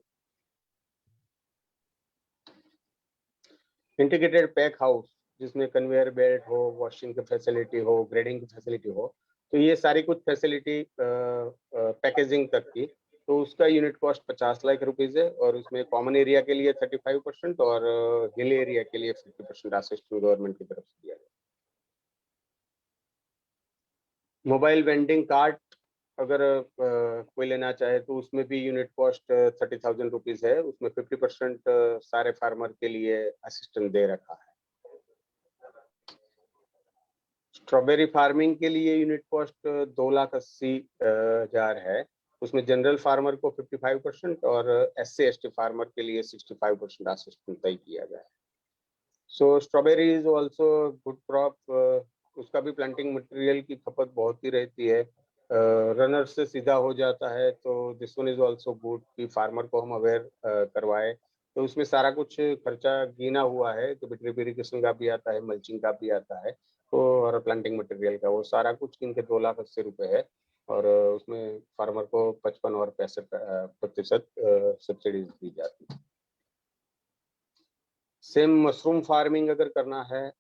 इंटीग्रेटेड पैक हाउस जिसमें कन्वेयर बेल्ट हो, वॉशिंग की फैसिलिटी हो, ग्रेडिंग की फैसिलिटी हो, तो ये सारी कुछ फैसिलिटी पैकेजिंग तक की, तो उसका यूनिट कॉस्ट 50 लाख रुपीज है, और उसमें कॉमन एरिया के लिए 35% और हिल एरिया के लिए 50% असिस्टेंस गवर्नमेंट की तरफ से दिया गया। मोबाइल वेंडिंग कार्ट अगर कोई लेना चाहे तो उसमें भी यूनिट कॉस्ट 30,000 रुपीज है, उसमें 50% सारे फार्मर के लिए असिस्टेंस दे रखा है। स्ट्रॉबेरी फार्मिंग के लिए यूनिट कॉस्ट 2,80,000 है, उसमें जनरल फार्मर को 55% और SC/ST फार्मर के लिए 65% असिस्टेंस तय किया गया है। So strawberry is also good crop, उसका भी प्लांटिंग मटेरियल की खपत बहुत ही रहती है, रनर से सीधा हो जाता है, तो this one is also good कि फार्मर को हम अवेयर करवाए। तो उसमें सारा कुछ खर्चा गिना हुआ है, तो ड्रिप इरिगेशन का भी आता है, मल्चिंग का भी आता है, तो और प्लांटिंग मटेरियल का, वो सारा कुछ इनके 2,80,000 है, और उसमें फार्मर को 55 और 65% सब्सिडीज दी जाती है। सेम मशरूम फार्मिंग अगर करना है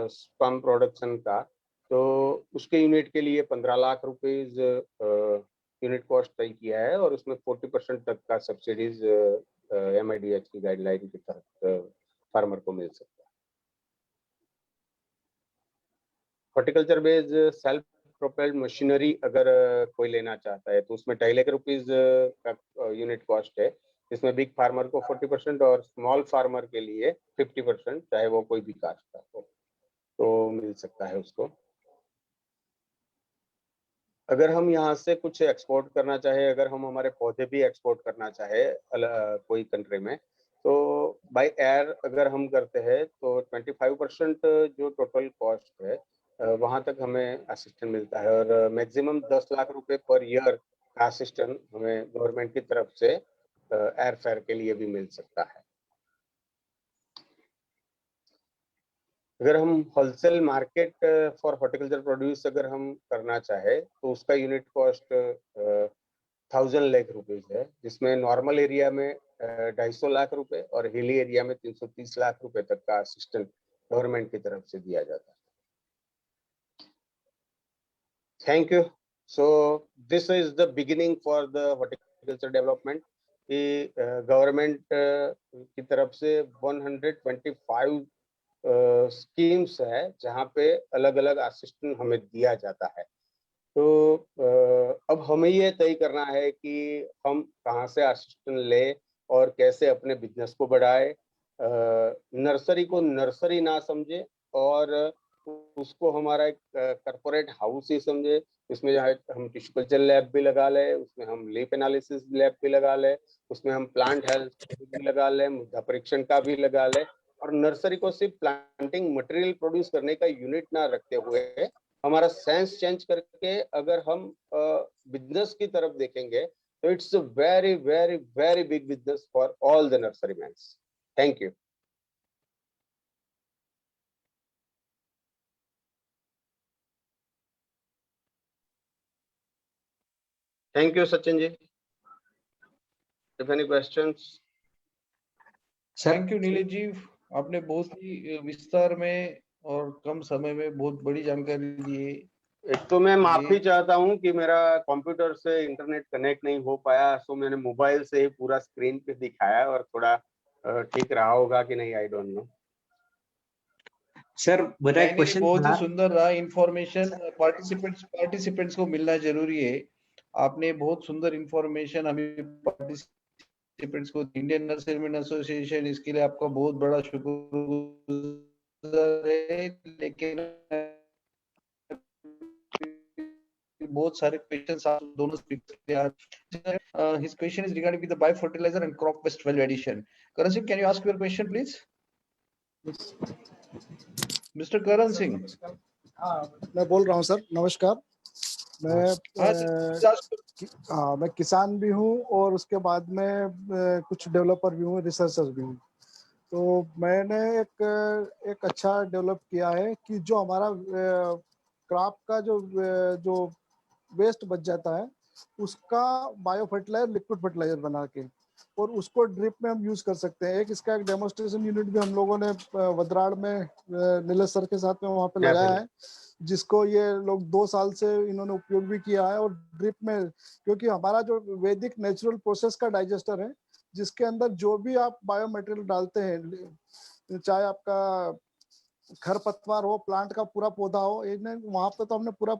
स्पर्म प्रोडक्शन का, तो उसके यूनिट के लिए 15 लाख रुपीज यूनिट कॉस्ट तय किया है, और उसमें 40% तक का सब्सिडीज MIDH की गाइडलाइन के तहत फार्मर को मिल सकता है। Horticulture based self propelled machinery अगर कोई लेना चाहता है, तो उसमें 2.5 लाख रुपीज का यूनिट कॉस्ट है, इसमें बिग फार्मर को 40% और स्मॉल फार्मर के लिए 50%, चाहे वो कोई भी कास्ट का हो, तो मिल सकता है उसको। अगर हम यहाँ से कुछ एक्सपोर्ट करना चाहे, अगर हम हमारे पौधे भी एक्सपोर्ट करना चाहे कोई कंट्री में, तो बाय एयर अगर हम करते हैं तो 25% जो टोटल कॉस्ट है वहाँ तक हमें असिस्टेंस मिलता है, और मैक्सिमम 10 लाख रुपए पर ईयर का असिस्टेंस हमें गवर्नमेंट की तरफ से एयर फेयर के लिए भी मिल सकता है। अगर हम wholesale market for horticulture produce अगर हम करना चाहे, तो उसका यूनिट कॉस्ट 1,000 लाख रुपीज है, जिसमें नॉर्मल एरिया में 250 लाख रुपए और हिली एरिया में 330 लाख रुपए तक का असिस्टेंस गवर्नमेंट की तरफ से दिया जाता है। Thank you. So this is the beginning for the horticulture development कि गवर्नमेंट की तरफ से 125 स्कीम्स है जहाँ पे अलग अलग असिस्टेंस हमें दिया जाता है। तो अब हमें ये तय करना है कि हम कहाँ से असिस्टेंस ले और कैसे अपने बिजनेस को बढ़ाए। नर्सरी को नर्सरी ना समझे और उसको हमारा एक कॉर्पोरेट हाउस ही समझे, इसमें जहाँ हम टिश्यू कल्चर लैब भी लगा ले, उसमें हम लीफ एनालिसिस लैब भी लगा ले, उसमें हम प्लांट हेल्थ भी लगा ले, मृदा परीक्षण का भी लगा ले, और नर्सरी को सिर्फ प्लांटिंग मटेरियल प्रोड्यूस करने का यूनिट ना रखते हुए हमारा सेंस चेंज करके अगर हम बिजनेस की तरफ देखेंगे तो it's a very very very big business for all the nursery man. Thank you. Thank you Sachin ji. If any questions? Thank you Nilesh ji, आपने बहुत ही विस्तार में और कम समय में बहुत बड़ी जानकारी दी है। एक तो मैं माफी चाहता हूँ कि मेरा कंप्यूटर से इंटरनेट कनेक्ट नहीं हो पाया, सो मैंने मोबाइल से ही पूरा स्क्रीन पे दिखाया, और थोड़ा ठीक रहा होगा कि नहीं, आई डोंट नो। सर मेरा एक क्वेश्चन बहुत था। ही सुंदर रहा। इंफॉर्मेशन पार्टिसिपेंट्स को मिलना जरूरी है। आपने बहुत सुंदर इंफॉर्मेशन हमें पार्टिसिपेंट्स को, इंडियन नर्सरीमैन एसोसिएशन इसके लिए आपका बहुत बड़ा शुक्र है, लेकिन बहुत सारे क्वेश्चंस आप दोनों speaker his question is regarding with the biofertilizer and crop waste value addition. Karan Singh, can you ask your question please? Mr. Karan Singh. मैं बोल रहा हूँ सर, नमस्कार। मैं किसान भी हूँ और उसके बाद में कुछ डेवलपर भी हूँ, रिसर्चर भी हूँ। तो मैंने एक अच्छा डेवलप किया है कि जो हमारा क्रॉप का जो वेस्ट बच जाता है उसका बायो फर्टिलाइजर, लिक्विड फर्टिलाइजर बना के और उसको ड्रिप में हम यूज कर सकते हैं। इसका एक डेमोन्स्ट्रेशन यूनिट भी हम लोगों ने वद्राड़ में नीलेश सर के साथ में वहाँ पे लगाया है, जिसको ये लोग 2 साल से इन्होंने उपयोग भी किया है। और ड्रिप में, क्योंकि हमारा जो वैदिक नेचुरल प्रोसेस का डाइजेस्टर है, जिसके अंदर जो भी आप बायो मटेरियल डालते हैं, चाहे आपका खरपतवार हो, प्लांट का पूरा पौधा हो, वहां पे तो हमने पूरा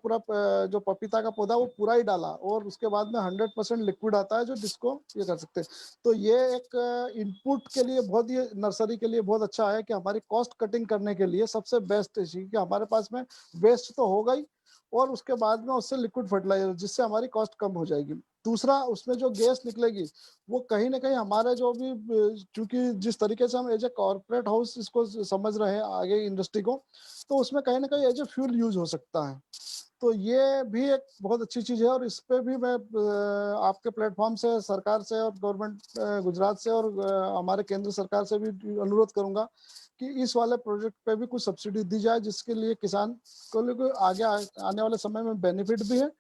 जो पपीता का पौधा वो पूरा ही डाला और उसके बाद में 100% लिक्विड आता है जो जिसको ये कर सकते हैं। तो ये एक इनपुट के लिए बहुत ही, नर्सरी के लिए बहुत अच्छा है कि हमारी कॉस्ट कटिंग करने के लिए सबसे बेस्ट है कि हमारे पास में वेस्ट तो होगा ही और उसके बाद में उससे लिक्विड फर्टिलाइजर, जिससे हमारी कॉस्ट कम हो जाएगी। दूसरा, उसमें जो गैस निकलेगी वो कहीं ना कहीं हमारे जो भी, क्योंकि जिस तरीके से हम एज ए कॉर्पोरेट हाउस इसको समझ रहे हैं आगे इंडस्ट्री को, तो उसमें कहीं ना कहीं एज ए फ्यूल यूज हो सकता है। तो ये भी एक बहुत अच्छी चीज है और इस पे भी मैं आपके प्लेटफॉर्म से, सरकार से और गवर्नमेंट गुजरात से और हमारे केंद्र सरकार से भी अनुरोध करूंगा कि इस वाले प्रोजेक्ट पे भी कुछ सब्सिडी दी जाए, जिसके लिए किसान को आगे आने वाले समय में बेनिफिट भी है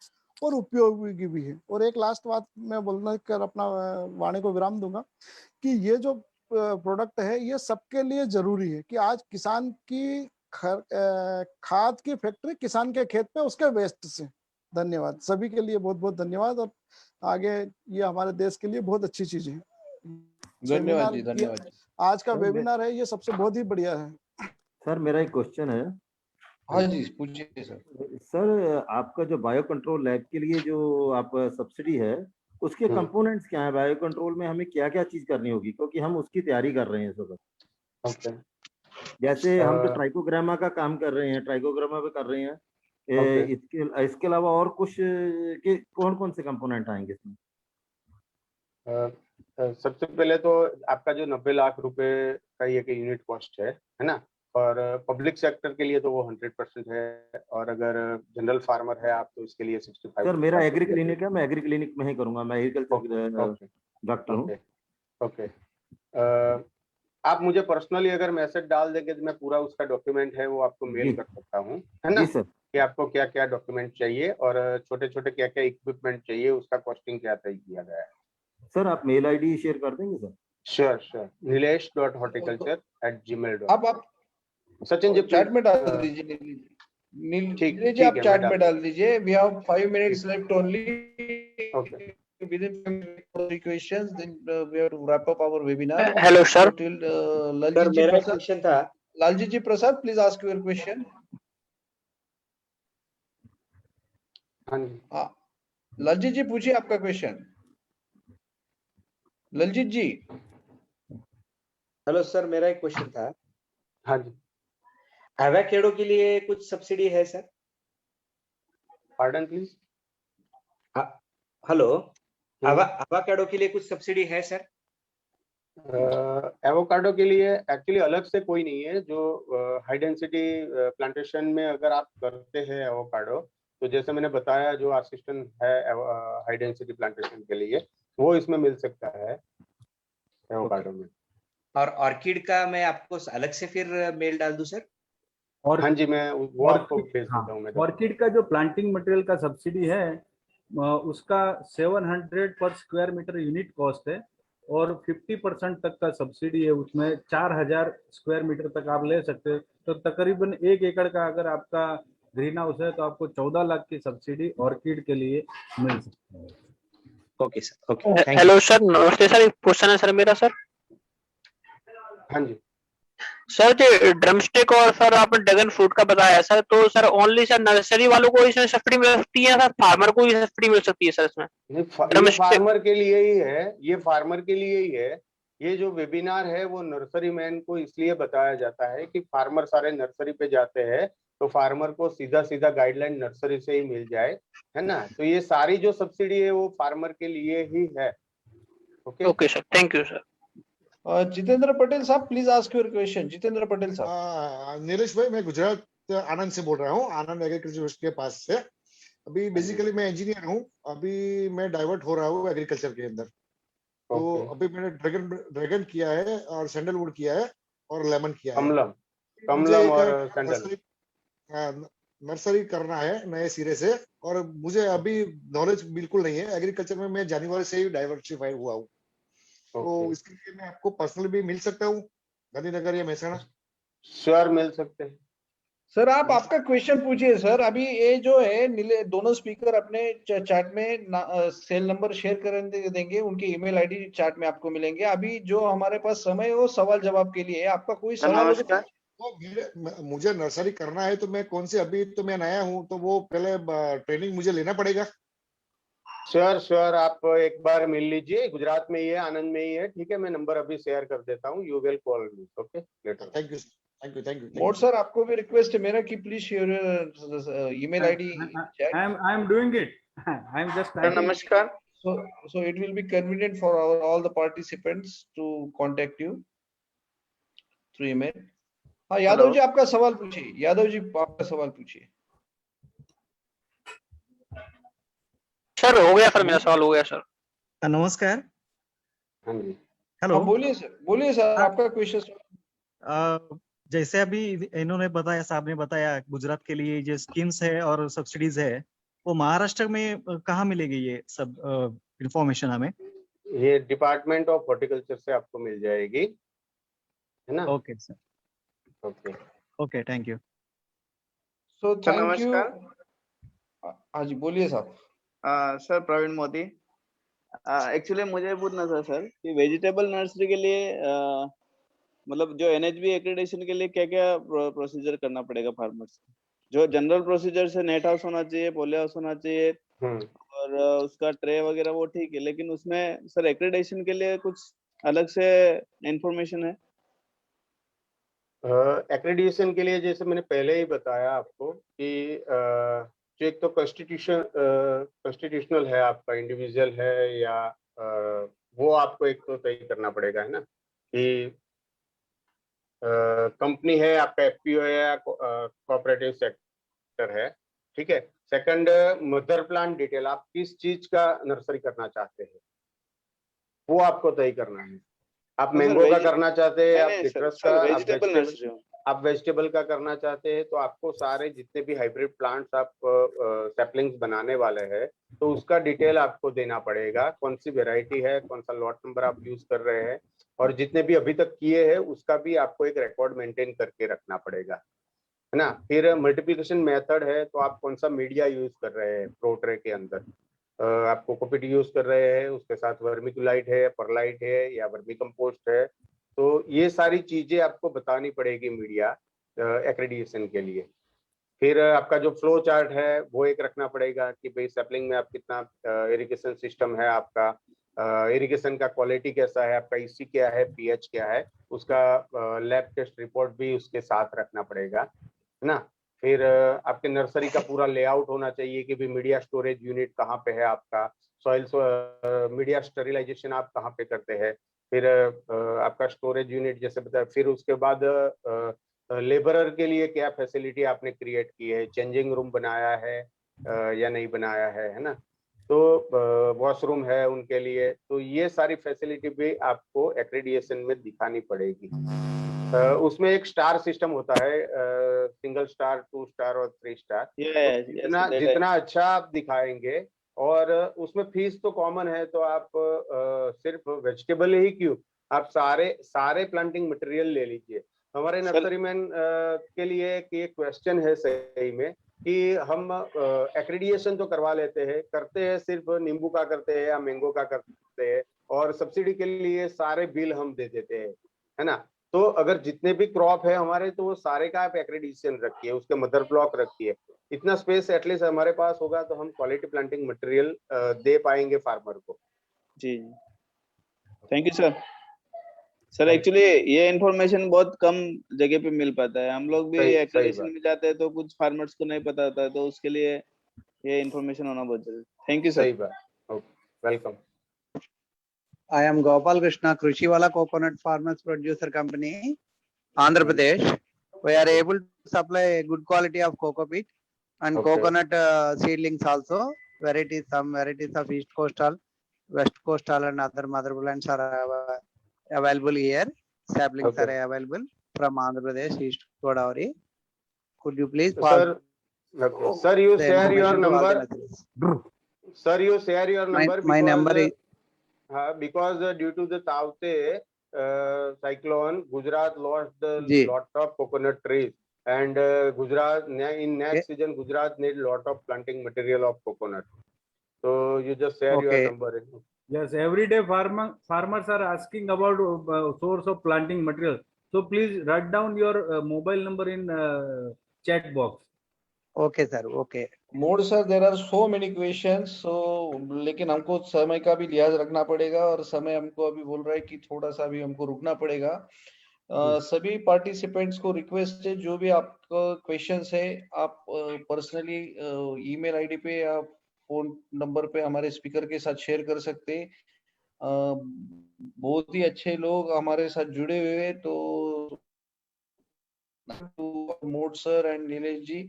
और उपयोगी भी है। और एक लास्ट बात मैं बोलना कर अपना वाणी को विराम दूंगा कि ये जो प्रोडक्ट है ये सबके लिए जरूरी है कि आज किसान की खाद की फैक्ट्री किसान के खेत पे उसके वेस्ट से। धन्यवाद सभी के लिए, बहुत बहुत धन्यवाद। और आगे ये हमारे देश के लिए बहुत अच्छी चीज है। धन्यवाद जी, धन्यवाद। आज का वेबिनार है ये सबसे बहुत ही बढ़िया है। सर मेरा एक क्वेश्चन है। हाँ जी, पूछिए सर। सर आपका जो बायो कंट्रोल लैब के लिए जो आप सब्सिडी है उसके कंपोनेंट्स क्या है? बायो कंट्रोल में हमें क्या क्या चीज करनी होगी, क्योंकि हम उसकी तैयारी कर रहे हैं इस वक्त। ओके, जैसे हम तो ट्राइकोग्रामा का काम कर रहे हैं, ट्राइकोग्रामा पे कर रहे हैं। इसके अलावा और कुछ के कौन कौन से कंपोनेंट आएंगे इसमें? सबसे पहले तो आपका जो 90 लाख रुपए का एक यूनिट कॉस्ट है ना, और पब्लिक सेक्टर के लिए तो वो 100% है, और अगर जनरल फार्मर है आप तो इसके लिए 65। सर मेरा एग्री क्लिनिक है, मैं एग्री क्लिनिक में ही करूंगा, मैं एग्रीकल्चर डॉक्टर हूँ। ओके, आप मुझे पर्सनली अगर मैसेज डाल देंगे तो मैं पूरा उसका डॉक्यूमेंट है वो आपको मेल कर सकता हूँ, है ना सर, कि आपको क्या क्या डॉक्यूमेंट चाहिए और छोटे छोटे क्या क्या इक्विपमेंट चाहिए, उसका कॉस्टिंग क्या तय किया गया है। सर आप मेल आईडी शेयर कर देंगे सर? Sure, nilesh.horticulture@gmail.com। आप सचिन जी चैट में डाल दीजिए, नीलेश जी आप चैट में डाल दीजिए। We have 5 minutes left only. Okay. Within 3 questions, then we have to wrap up our webinar. Hello sir. Till sir मेरा क्वेश्चन था। लालजी जी प्रसाद, please ask your question. हाँ, लालजी जी पूछिए आपका क्वेश्चन। ललजीत जी। हेलो सर, मेरा एक क्वेश्चन था। हाँ जी। एवोकाडो के लिए कुछ सब्सिडी है sir? Pardon please. Hello, avocado के लिए कुछ सब्सिडी है सर? एवोकाडो के लिए एक्चुअली अलग से कोई नहीं है। जो हाई डेंसिटी प्लांटेशन में अगर आप करते हैं एवोकाडो, तो जैसे मैंने बताया जो असिस्टेंट है हाई डेंसिटी प्लांटेशन के लिए, वो इसमें मिल सकता है एवोकाडो में। और ऑर्किड का मैं आपको अलग से फिर मेल डाल दूं सर? और हाँ जी, मैं वो आपको भेज देता हूँ। ऑर्किड का जो प्लांटिंग मटेरियल का सब्सिडी है उसका 700 पर स्क्वायर मीटर यूनिट कॉस्ट है और 50% तक का सब्सिडी है उसमें। 4000 स्क्वायर मीटर तक आप ले सकते हैं। तो तकरीबन 1 एकड़ का अगर आपका ग्रीन हाउस है तो आपको 14 लाख की सब्सिडी ऑर्किड के लिए मिल सकती है। Okay sir, okay, hello sir, नमस्ते सर, एक क्वेश्चन है सर मेरा सर। हाँ जी। सर जो ड्रमस्टिक और सर आपने ड्रैगन फ्रूट का बताया सर, तो सर ओनली सर नर्सरी वालों को इसमें सब्सिडी मिल सकती है सर, फार्मर को भी सब्सिडी मिल सकती है सर इसमें? ये ड्रमस्टिक फार्मर के लिए ही है, ये फार्मर के लिए ही है। ये जो वेबिनार है वो नर्सरी मैन को इसलिए बताया जाता है कि फार्मर सारे नर्सरी पे जाते हैं तो फार्मर को सीधा सीधा गाइडलाइन नर्सरी से ही मिल जाए, है ना। तो ये सारी जो सब्सिडी है वो फार्मर के लिए ही है। Okay sir, thank you sir. Jitendra Patel साहब please ask your question. Jitendra Patel साहब। नीलेश भाई, मैं गुजरात आनंद से बोल रहा हूँ, आनंद एग्रीकल्चर यूनिवर्सिटी के पास से। अभी बेसिकली मैं इंजीनियर हूँ, अभी मैं डाइवर्ट हो रहा हूँ एग्रीकल्चर के अंदर। तो अभी मैंने ड्रैगन किया है और सैंडलवुड किया है और लेमन किया है। कमलम और सैंडल नर्सरी करना है नए सिरे से, और मुझे अभी नॉलेज बिल्कुल नहीं है एग्रीकल्चर में। मैं जनवरी से ही डाइवर्सिफाई हुआ हूँ, तो इसके लिए मैं आपको पर्सनली भी मिल सकता हूँ, गांधीनगर या महसाणा? श्योर, मिल सकते हैं सर। आप आपका क्वेश्चन पूछिए सर। अभी ये जो है नीले दोनों स्पीकर अपने चैट में सेल नंबर शेयर कर देंगे, उनके ईमेल आईडी चैट में आपको मिलेंगे। अभी जो हमारे पास समय है वो सवाल जवाब के लिए है। आपका कोई सवाल हो तो मुझे नर्सरी करना है, तो मैं कौन से, अभी तो मैं नया हूँ, तो वो पहले ट्रेनिंग मुझे लेना पड़ेगा? श्योर, आप एक बार मिल लीजिए। गुजरात में ही है, आनंद में ही है, ठीक है। मैं नंबर अभी शेयर कर देता हूँ, you will call me, okay later. Thank you thank you. Mod sir, आपको भी रिक्वेस्ट है मेरा कि please share email ID. I am doing it, I am just नमस्कार। So it will be convenient for all the participants to contact you through email. हाँ यादव जी, आपका सवाल पूछिए। यादव जी, आपका सवाल पूछिए। सर हो गया सर, मेरा सवाल हो गया सर। नमस्कार। हेलो, बोलिए सर, आपका क्वेश्चन। जैसे अभी इन्होंने बताया, साहब ने बताया, गुजरात के लिए जो स्कीम्स है और सब्सिडीज है, वो महाराष्ट्र में कहाँ मिलेगी ये सब इंफॉर्मेशन हमें? ये डिपार्टमेंट ऑफ हॉर्टिकल्चर से आपको मिल जाएगी, है ना। Okay sir, okay thank you. So thank you. हाँ जी, बोलिए साहब। सर प्रवीण मोदी। एक्चुअली मुझे पूछना था सर कि वेजिटेबल नर्सरी के लिए मतलब जो NHB एक्रेडिटेशन के लिए क्या क्या प्रोसीजर करना पड़ेगा फार्मर्स को? जो जनरल प्रोसीजर से नेट हाउस होना चाहिए, पॉली हाउस होना चाहिए और उसका ट्रे वगैरह वो ठीक है, लेकिन उसमें सर एक्रेडिटेशन के लिए कुछ अलग से इंफॉर्मेशन है? एक्रेडिटेशन के लिए जैसे मैंने पहले ही बताया आपको कि जो एक तो कॉन्स्टिट्यूशनल है आपका, इंडिविजुअल है या वो आपको एक तो तय करना पड़ेगा, है ना, कि कंपनी है आपका, FPO है या कोऑपरेटिव सेक्टर है, ठीक है। सेकंड, मदर प्लांट डिटेल, आप किस चीज का नर्सरी करना चाहते हैं वो आपको तय करना है। आप मैंगो का करना चाहते हैं, आप सिट्रस का, आप वेजिटेबल का करना चाहते हैं, तो आपको सारे जितने भी हाइब्रिड प्लांट्स आप सैपलिंग्स बनाने वाले हैं तो उसका डिटेल आपको देना पड़ेगा, कौन सी वेराइटी है, कौन सा लॉट नंबर आप यूज कर रहे हैं, और जितने भी अभी तक किए हैं उसका भी आपको एक रिकॉर्ड मेंटेन करके रखना पड़ेगा, है ना। फिर मल्टीप्लिकेशन मेथड है, तो आप कौन सा मीडिया यूज कर रहे हैं प्रो ट्रे के अंदर, आपको कोपिट यूज कर रहे हैं, उसके साथ वर्मिकुलाइट है, परलाइट है या वर्मी कंपोस्ट है, तो ये सारी चीजें आपको बतानी पड़ेगी मीडिया एक्रेडिटेशन के लिए। फिर आपका जो फ्लो चार्ट है वो एक रखना पड़ेगा कि भाई सैपलिंग में आप कितना इरिगेशन सिस्टम है आपका, इरिगेशन का क्वालिटी कैसा है आपका, EC क्या है, pH क्या है, उसका लैब टेस्ट रिपोर्ट भी उसके साथ रखना पड़ेगा, है ना। फिर आपके नर्सरी का पूरा लेआउट होना चाहिए कि भाई मीडिया स्टोरेज यूनिट कहाँ पे है आपका, सॉइल मीडिया स्टेरिलाइजेशन आप कहाँ पे करते हैं, फिर आपका स्टोरेज यूनिट जैसे बताया, फिर उसके बाद लेबरर के लिए क्या फैसिलिटी आपने क्रिएट की है, चेंजिंग रूम बनाया है या नहीं बनाया है ना, तो वॉशरूम है उनके लिए, तो ये सारी फैसिलिटी भी आपको एक्रेडिटेशन में दिखानी पड़ेगी। उसमें एक स्टार सिस्टम होता है, सिंगल स्टार, 2 स्टार और 3 स्टार। जितना अच्छा आप दिखाएंगे, और उसमें फीस तो कॉमन है, तो आप सिर्फ वेजिटेबल ही क्यों, आप सारे प्लांटिंग मटेरियल ले लीजिए। हमारे नर्सरी मैन के लिए एक क्वेश्चन है सही में कि हम एक्रेडिटेशन तो करवा लेते हैं, करते हैं सिर्फ नींबू का करते हैं या मैंगो का करते हैं, और सब्सिडी के लिए सारे बिल हम दे देते हैं, है ना। तो अगर जितने भी क्रॉप है हमारे, तो वो सारे का आप एक्रेडिटेशन रखिए, उसके मदर ब्लॉक रखिए। इतना स्पेस एटलीस्ट हमारे पास होगा तो हम क्वालिटी प्लांटिंग मटेरियल दे पाएंगे फार्मर को। जी, thank you sir. Sir actually ये इन्फॉर्मेशन बहुत कम जगह पे मिल पाता है, हम लोग भी एक्रेडिटेशन में जाते हैं तो कुछ फार्मर्स को नहीं पता होता है, तो उसके लिए ये इन्फॉर्मेशन होना बहुत जरूरी है। Thank you sir. सही बात, okay, welcome. I am Gopal Krishna, Krushiwala Coconut Farmers Producer Company, Andhra Pradesh. We are able to supply a good quality of cocoa peat and coconut seedlings also. Varieties, some varieties of East Coastal, West Coastal and other motherlands are available here. Saplings are available from Andhra Pradesh, East Godavari. Could you please pass? Sir, you share your number. Sir, you share your number. My number is. Because due to the Taukte cyclone, Gujarat lost a lot of coconut trees, and Gujarat in next season Gujarat need lot of planting material of coconut. So you just share your number. Yes, every day farmers are asking about source of planting material. So please write down your mobile number in chat box. Okay sir, okay. Mod sir, there are so many questions, so लेकिन हमको समय का भी लिहाज रखना पड़ेगा और समय हमको अभी बोल रहा है कि थोड़ा सा भी हमको रुकना पड़ेगा। सभी पार्टिसिपेंट्स को रिक्वेस्ट है, जो भी आपका क्वेश्चंस है आप पर्सनली ईमेल आईडी पे या फोन नंबर पे हमारे स्पीकर के साथ शेयर कर सकते। बहुत ही अच्छे लोग हमारे साथ जुड़े हुए हैं, तो Mod sir and Nilesh ji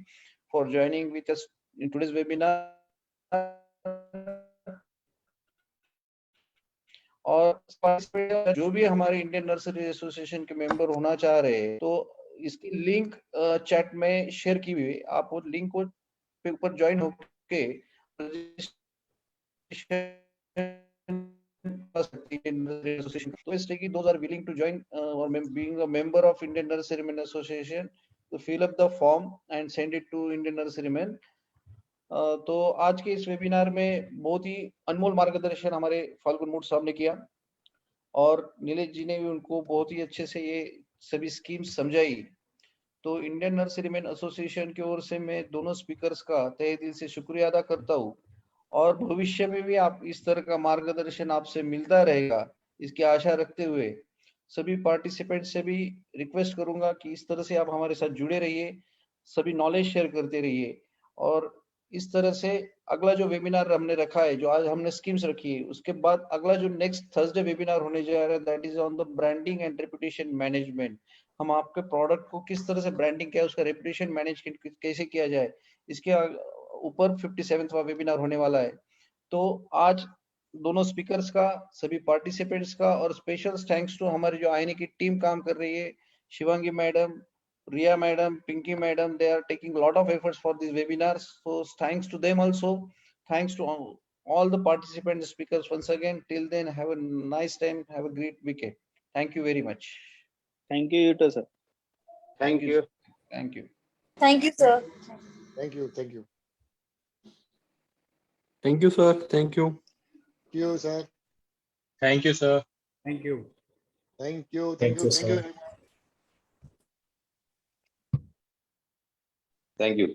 for joining with us in today's webinar. और जो भी हमारे इंडियन नर्सरी एसोसिएशन के मेंबर होना चाह रहे हैं, तो इसकी लिंक चैट में शेयर की हुई, आप वो लिंक को पे ऊपर ज्वाइन होके तो इसलिए those are willing to join or being a member of Indian Nurserymen Association to fill up the form and send it to Indian Nurserymen. तो आज के इस वेबिनार में बहुत ही अनमोल मार्गदर्शन हमारे फाल्गुन मूड साहब ने किया और नीलेश जी ने भी उनको बहुत ही अच्छे से ये सभी स्कीम्स समझाई। तो इंडियन नर्सरीमैन एसोसिएशन की ओर से मैं दोनों स्पीकर्स का तहे दिल से शुक्रिया अदा करता हूँ और भविष्य में भी आप इस तरह का मार्गदर्शन आपसे मिलता रहेगा, इसकी आशा रखते हुए सभी पार्टिसिपेंट से भी रिक्वेस्ट करूंगा कि इस तरह से आप हमारे साथ जुड़े रहिए, सभी नॉलेज शेयर करते रहिए और इस तरह से अगला जो वेबिनार हमने रखा है, जो आज हमने स्कीम्स रखी है, उसके बाद अगला जो नेक्स्ट थर्सडे वेबिनार होने जा रहा है, that is on the branding and reputation management. हम आपके प्रोडक्ट को किस तरह से ब्रांडिंग किया, उसका रेपुटेशन मैनेज कैसे किया जाए, इसके ऊपर 57वां वेबिनार होने वाला है। तो आज दोनों स्पीकर्स का, सभी पार्टिसिपेंट्स का और स्पेशल थैंक्स टू हमारी जो आईने की टीम काम कर रही है, Shivangi madam, Riya madam, Pinky madam, they are taking a lot of efforts for these webinars. So thanks to them also. Thanks to all the participants, speakers once again. Till then, have a nice time. Have a great weekend. Thank you very much. Thank you, you too, sir. Thank you. Thank you. Thank you, sir. Thank you. Thank you. Thank you, sir. Thank you. Thank you, sir. Thank you, sir. Thank you. Thank you. Thank you, sir. Thank you. Thank you.